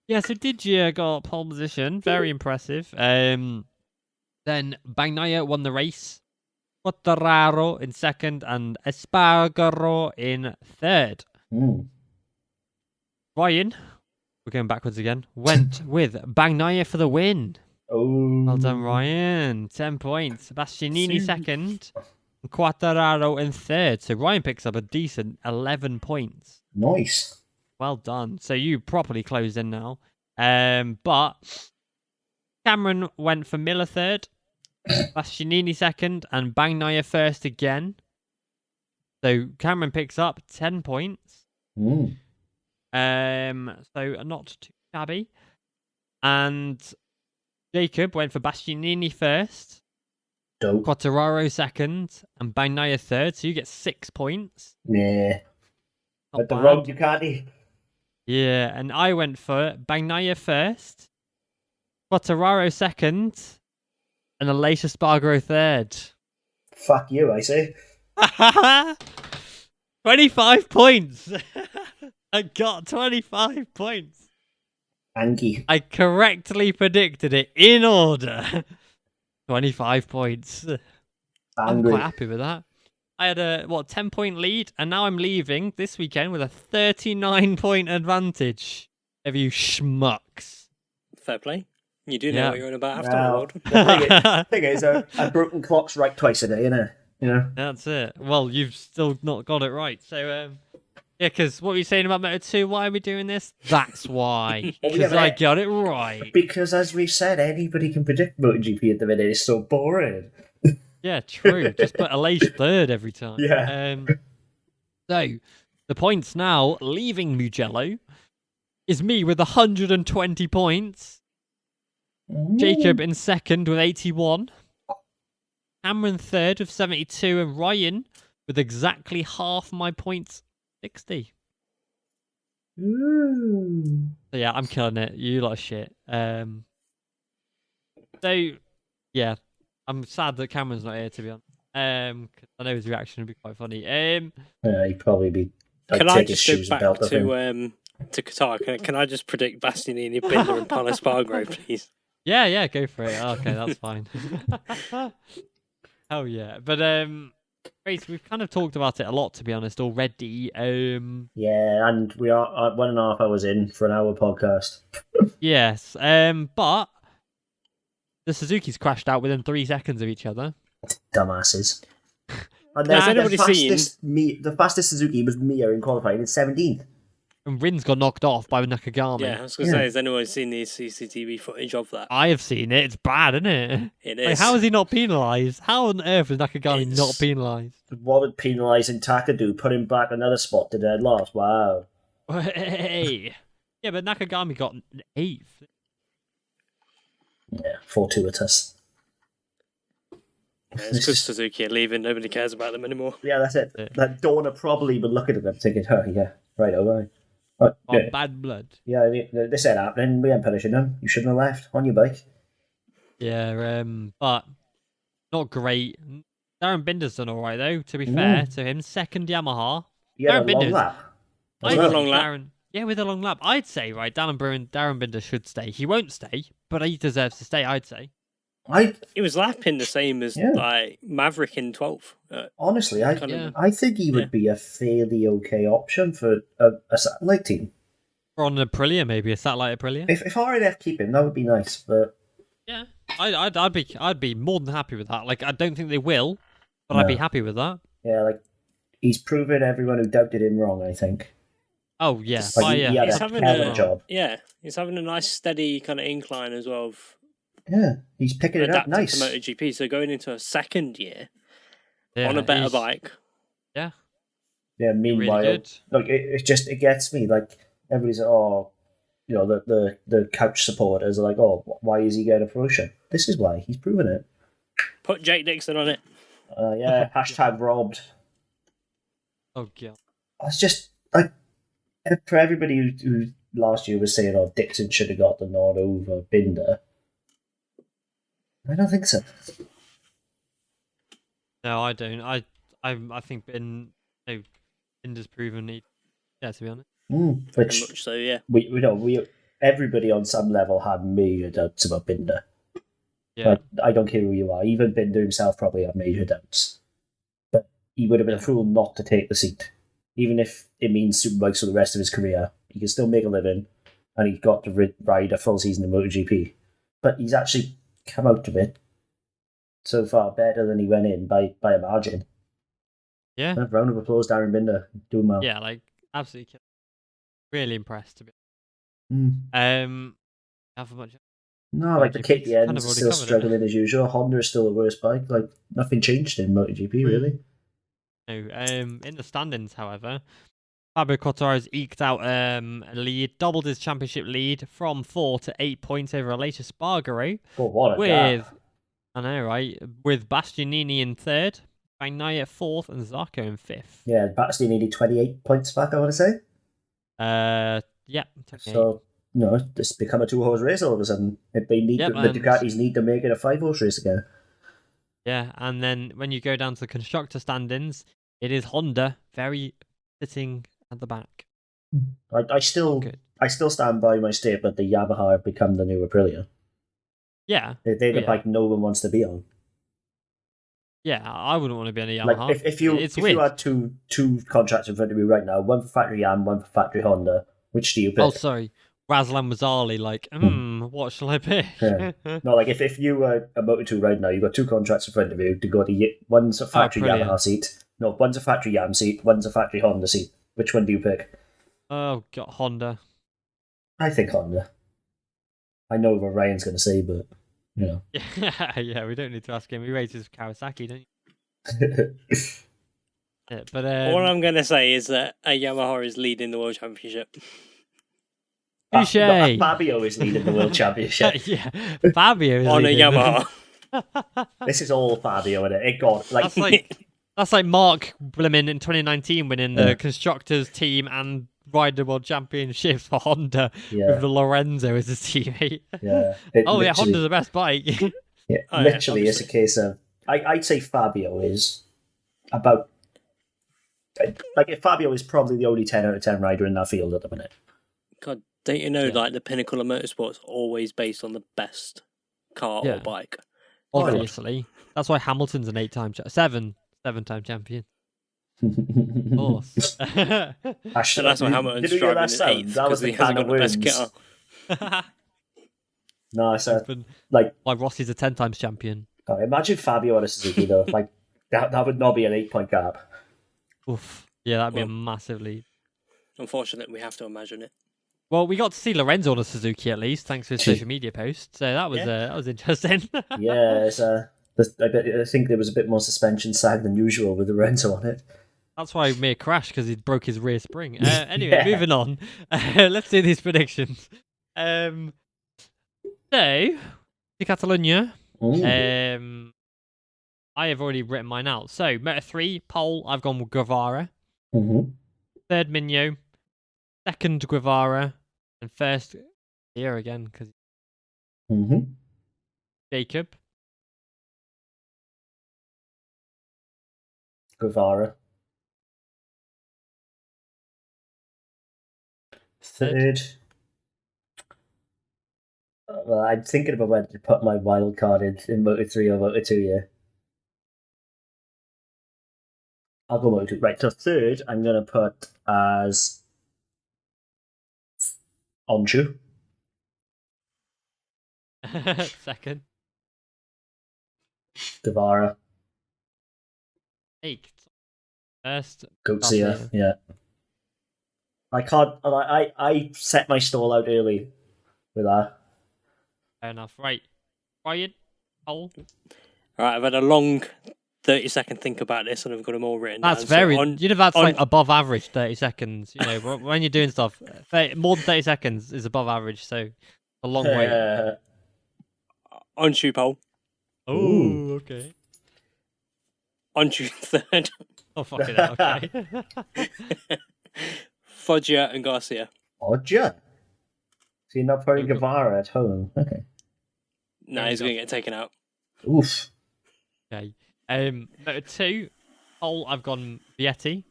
yeah, so Digia got pole position. Very impressive. Then Bagnaia won the race. Quartararo in second and Espargaro in third. Ryan, we're going backwards again, went with Bagnaia for the win. Oh. Well done, Ryan. 10 points. Bastianini second. And Quartararo in third. So Ryan picks up a decent 11 points. Nice. Well done. So you properly closed in now. But Cameron went for Miller third. Bastianini second. And Bagnaia first again. So Cameron picks up 10 points. So not too shabby. And Jacob went for Bastianini first, Dope. Quartararo second, and Bagnaia third, so you get 6 points. Yeah. Not But the bad. wrong Ducati. Yeah, and I went for Bagnaia first, Quartararo second, and Aleix Espargaro third. Fuck you, I say. 25 points! I got 25 points. Angie. I correctly predicted it in order. 25 points. I'm quite happy with that. I had a 10-point lead, and now I'm leaving this weekend with a 39-point advantage. Of you schmucks. Fair play. You do know what you're on about Well, afterward. the thing is, a broken clock's right twice a day, innit? You know? That's it. Well, you've still not got it right. So, yeah, because what were you saying about Moto2? Why are we doing this? That's why. Because I got it right. Because as we've said, anybody can predict MotoGP at the minute. It's so boring. Yeah, true. Just put Aleix third every time. Yeah. So, the points now, leaving Mugello, is me with 120 points. Jacob in second with 81. Cameron third with 72. And Ryan with exactly half my points, 60. Ooh. So yeah, I'm killing it. You lot of shit. So yeah, I'm sad that Cameron's not here, to be honest. 'Cause I know his reaction would be quite funny. He'd probably be. Can I just go back to Qatar? Can I just predict Bastianini, Binder, and Paul Espargaro, please? Yeah, go for it. Okay, that's fine. Hell yeah. But Grace, we've kind of talked about it a lot, to be honest, already. Yeah, and we are 1.5 hours in for an hour podcast. Yes. But the Suzuki's crashed out within 3 seconds of each other. Dumbasses. And Has anybody seen the fastest Suzuki was Mia in qualifying in 17th. And Rin's got knocked off by Nakagami. Yeah, I was going to say, has anyone seen the CCTV footage of that? I have seen it. It's bad, isn't it? It is. Like, how is he not penalised? How on earth is Nakagami not penalised? What would penalising Taka do? Put him back another spot to dead last. Wow. Hey. Yeah, but Nakagami got 8th. Yeah, fortuitous. Yeah, it's because Suzuki are leaving. Nobody cares about them anymore. Yeah, that's it. Yeah. That Dorna probably been looking at them thinking, oh, yeah, right, over. Yeah. Bad blood. Yeah, this ain't happening. We ain't punishing them. You shouldn't have left on your bike. Yeah, but not great. Darren Binder's done all right, though, to be fair to him. Second Yamaha. Yeah, a long lap. With a long lap. Yeah, with a long lap. I'd say, right, Darren Binder should stay. He won't stay, but he deserves to stay, I'd say. He was lapping the same as like Maverick in 12th. Honestly, I think he would be a fairly okay option for a satellite team. Or on an Aprilia, maybe a satellite Aprilia. If RNF keep him, that would be nice. But yeah, I'd be more than happy with that. Like, I don't think they will, but I'd be happy with that. Yeah, like he's proven everyone who doubted him wrong. I think. Oh yeah, like, he had a job. Yeah, he's having a nice steady kind of incline as well. Yeah, he's picking it up nice. To MotoGP, so going into a second year on a better bike. Yeah. Yeah. Meanwhile, really like it gets me. Like everybody's the couch supporters are like, oh, why is he getting a promotion? This is why he's proven it. Put Jake Dixon on it. Yeah. Hashtag robbed. Oh god. It's just like for everybody who last year was saying, oh, Dixon should have got the nod over Binder. I don't think so. No, I don't. I think Binder's proven he. Yeah, to be honest. Which much so, yeah. We everybody on some level had major doubts about Binder. Yeah. But I don't care who you are. Even Binder himself probably had major doubts. But he would have been a fool not to take the seat, even if it means superbikes for the rest of his career. He can still make a living, and he got to ride a full season in MotoGP. But he's actually come out of it so far better than he went in by a margin. Yeah. A round of applause, Darren Binder, doing well. Yeah, like absolutely, really impressed to be. Have much. No, like the KTM is still struggling as usual. Honda is still the worst bike. Like nothing changed in MotoGP really. No, in the standings, however, Fabio Quartararo's eked out a lead, doubled his championship lead from 4 to 8 points over Aleix Espargaro. Oh, what a gap. I know, right? With Bastianini in 3rd, Bagnaia 4th, and Zarco in 5th. Yeah, Bastianini 28 points back, I want to say. Yeah. So, it's become a 2-horse race all of a sudden. If they need the Ducatis need to make it a 5-horse race again. Yeah, and then when you go down to the constructor standings, it is Honda very sitting at the back. I still stand by my statement that Yamaha have become the new Aprilia. Yeah. They're the bike no one wants to be on. Yeah, I wouldn't want to be on a Yamaha. Like if you had two contracts in front of me right now, one for factory Yam, one for factory Honda, which do you pick? Oh, sorry. Razlan Mazzali, like, what shall I pick? Yeah. No, like if you were a Moto2 right now, you've got two contracts in front of you to go to one's a factory Yamaha seat. No, one's a factory Yam seat, one's a factory Honda seat. Which one do you pick? Oh, God, Honda. I think Honda. I know what Ryan's going to say, but, Yeah, we don't need to ask him. He races Kawasaki, don't you? Yeah, but all I'm going to say is that a Yamaha is leading the World Championship. Touché. Fabio is leading the World Championship. Yeah, Fabio is on a Yamaha. This is all Fabio, isn't it? That's like Marc Blimmin in 2019 winning the constructors team and riding the world championships for Honda with the Lorenzo as his teammate. Yeah. Honda's the best bike. Yeah, literally, it's a case of I'd say Fabio is about like Fabio is probably the only 10 out of 10 rider in that field at the minute. God, don't you know, like the pinnacle of motorsport's always based on the best car or bike. Obviously, that's why Hamilton's an 7-time champion. Of course. Actually, that's why Hamilton's driving in 8th, that was the can of worms. No, I said like why Rossi's a 10 times champion. God, imagine Fabio on a Suzuki though. Like that would not be an 8-point gap. Oof. Yeah, that'd be a massive lead. Unfortunately, we have to imagine it. Well, we got to see Lorenzo on a Suzuki at least, thanks to his social media post. So that was interesting. Yeah, I think there was a bit more suspension sag than usual with Lorenzo on it. That's why he made a crash, because he broke his rear spring. Anyway, moving on. Let's do these predictions. So, Catalonia. I have already written mine out. So, Moto3, pole, I've gone with Guevara. Mm-hmm. Third, Mignot. Second, Guevara. And first, here again, because Jacob. Guevara. Third. Well, I'm thinking about whether to put my wild card in Moto3 or Moto2, yeah. I'll go Moto2. Right, so third, I'm going to put as Onshu. Second. Guevara. Eighth. First. Garcia, yeah. I can't. I set my stall out early with that. Fair enough. Right. Ryan, pole. Right, I've had a long 30-second think about this, and I've got them all written down. That's very. You'd have had like above average 30 seconds. You know, when you're doing stuff, more than 30 seconds is above average. So a long way. Onshu pole. Oh, okay. Onshu third. Oh, fuck it. Okay. Foggia and Garcia. Foggia? So you're not putting Guevara at home? Okay. No, he's going to get taken out. Oof. Okay. Moto2, pole, I've gone Vietti,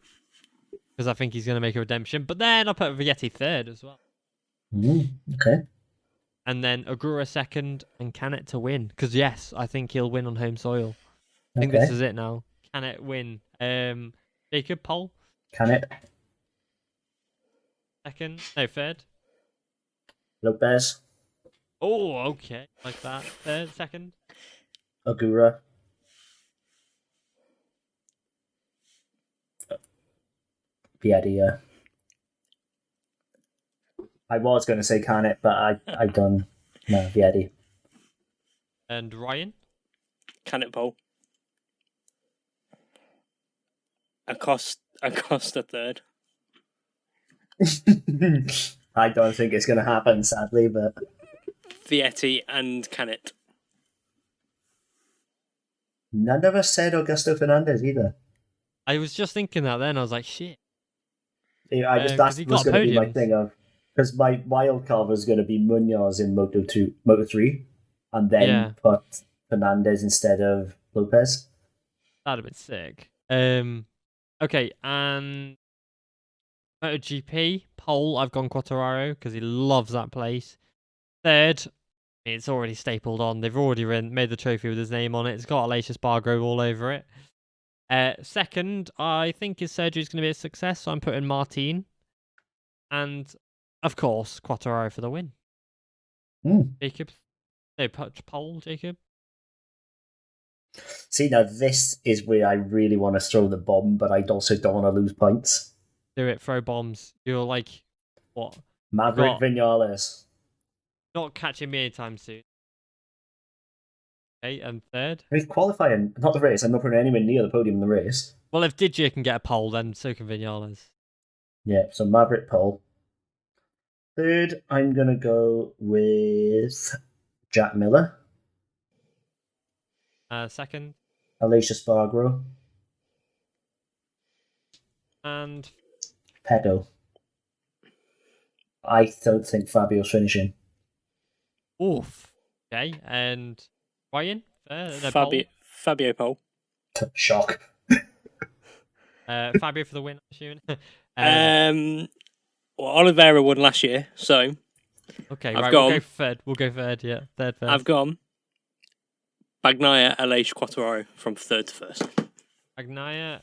because I think he's going to make a redemption. But then I put Vietti third as well. Okay. And then Agura second, and Canet to win. Because yes, I think he'll win on home soil. I think this is it now. Canet win. Jacob, pole. Canet. Second. No, third. Lopez. Oh, okay. Like that. Third, second. Agura. Vietti, yeah. I was going to say Canet, but I done Vietti. And Ryan? Canet pole. Acosta third. I don't think it's going to happen, sadly, but... Vietti and Canet. None of us said Augusto Fernandez either. I was just thinking that then. I was like, shit. That was going to be my thing of... Because my wild card was going to be Munoz in Moto3, and then put Fernandez instead of Lopez. That'd have been sick. Okay, and MotoGP, pole, I've gone Quartararo, because he loves that place. Third, it's already stapled on. They've already made the trophy with his name on it. It's got Aleix Espargaro all over it. Second, I think his surgery is going to be a success, so I'm putting Martin. And... of course, Quartararo for the win. Jacob? No, pole, Jacob? See, now this is where I really want to throw the bomb, but I also don't want to lose points. Do it, throw bombs. You're like, what? Maverick Vinales. Not catching me anytime soon. Okay, and third? He's qualifying, not the race. I'm not putting anywhere near the podium in the race. Well, if Didier can get a pole, then so can Vinales. Yeah, so Maverick pole. Third, I'm going to go with Jack Miller. Second. Aleix Espargaro. And... Pedo. I don't think Fabio's finishing. Oof. Okay, and Ryan? Fabio pole. Shock. Fabio for the win, I'm assuming. Well, Oliveira won last year, so okay, right. We'll go third. We'll go third. Yeah, third. First. I've gone Bagnaia, Aleix, Quartararo from third to first. Bagnaia.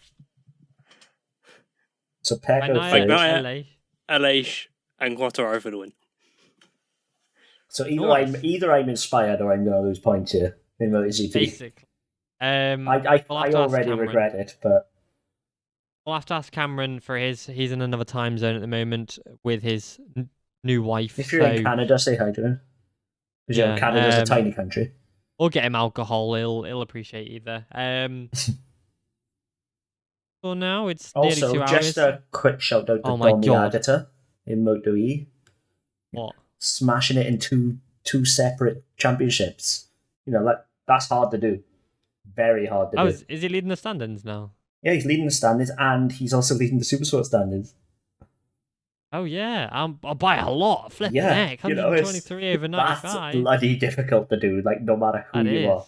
So Pecco Bagnaia, Aleix, and Quartararo for the win. So either I'm inspired or I'm going to lose points here in MotoGP. Basically, I already regret it, but we'll have to ask Cameron for his. He's in another time zone at the moment with his new wife. If you're in Canada, say hi to him. Because Canada's a tiny country. Or get him alcohol. He'll appreciate either. Well, now it's also nearly 2 hours. Just a quick shout out to Domi Agata in Moto E. What? Smashing it in two separate championships. That's hard to do. Very hard to do. Is he leading the standings now? Yeah, he's leading the standings, and he's also leading the Supersport standings. Oh yeah, by a lot. Flipping heck, 123 over 95. That's bloody difficult to do. No matter who you are.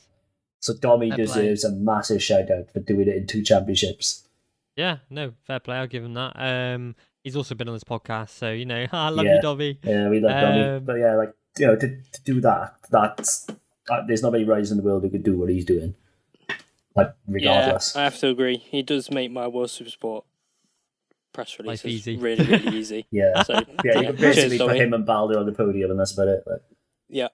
So Domi deserves a massive shout out for doing it in 2 championships. Yeah, no, fair play. I'll give him that. He's also been on this podcast, so I love you, Domi. Yeah, we love Domi. But to do that's there's not many riders in the world who could do what he's doing. Regardless. Yeah, I have to agree. He does make my World Supersport press releases really, really easy. Yeah. So, you can basically put him and Balder on the podium, and that's about it. Yeah.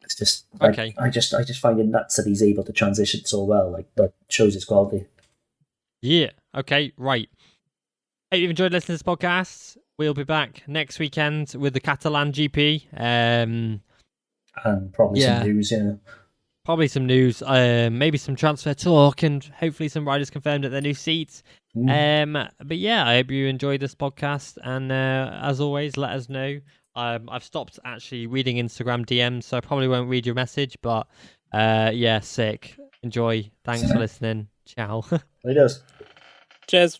It's just okay. I just find it nuts that he's able to transition so well. That shows his quality. Yeah. Okay. Right. Hope you've enjoyed listening to this podcast. We'll be back next weekend with the Catalan GP. And probably some news. Yeah. Probably some news. Maybe some transfer talk, and hopefully some riders confirmed at their new seats. But yeah, I hope you enjoyed this podcast. And as always, let us know. I've stopped actually reading Instagram DMs, so I probably won't read your message. But sick. Enjoy. Thanks for listening. Ciao. It does. Cheers.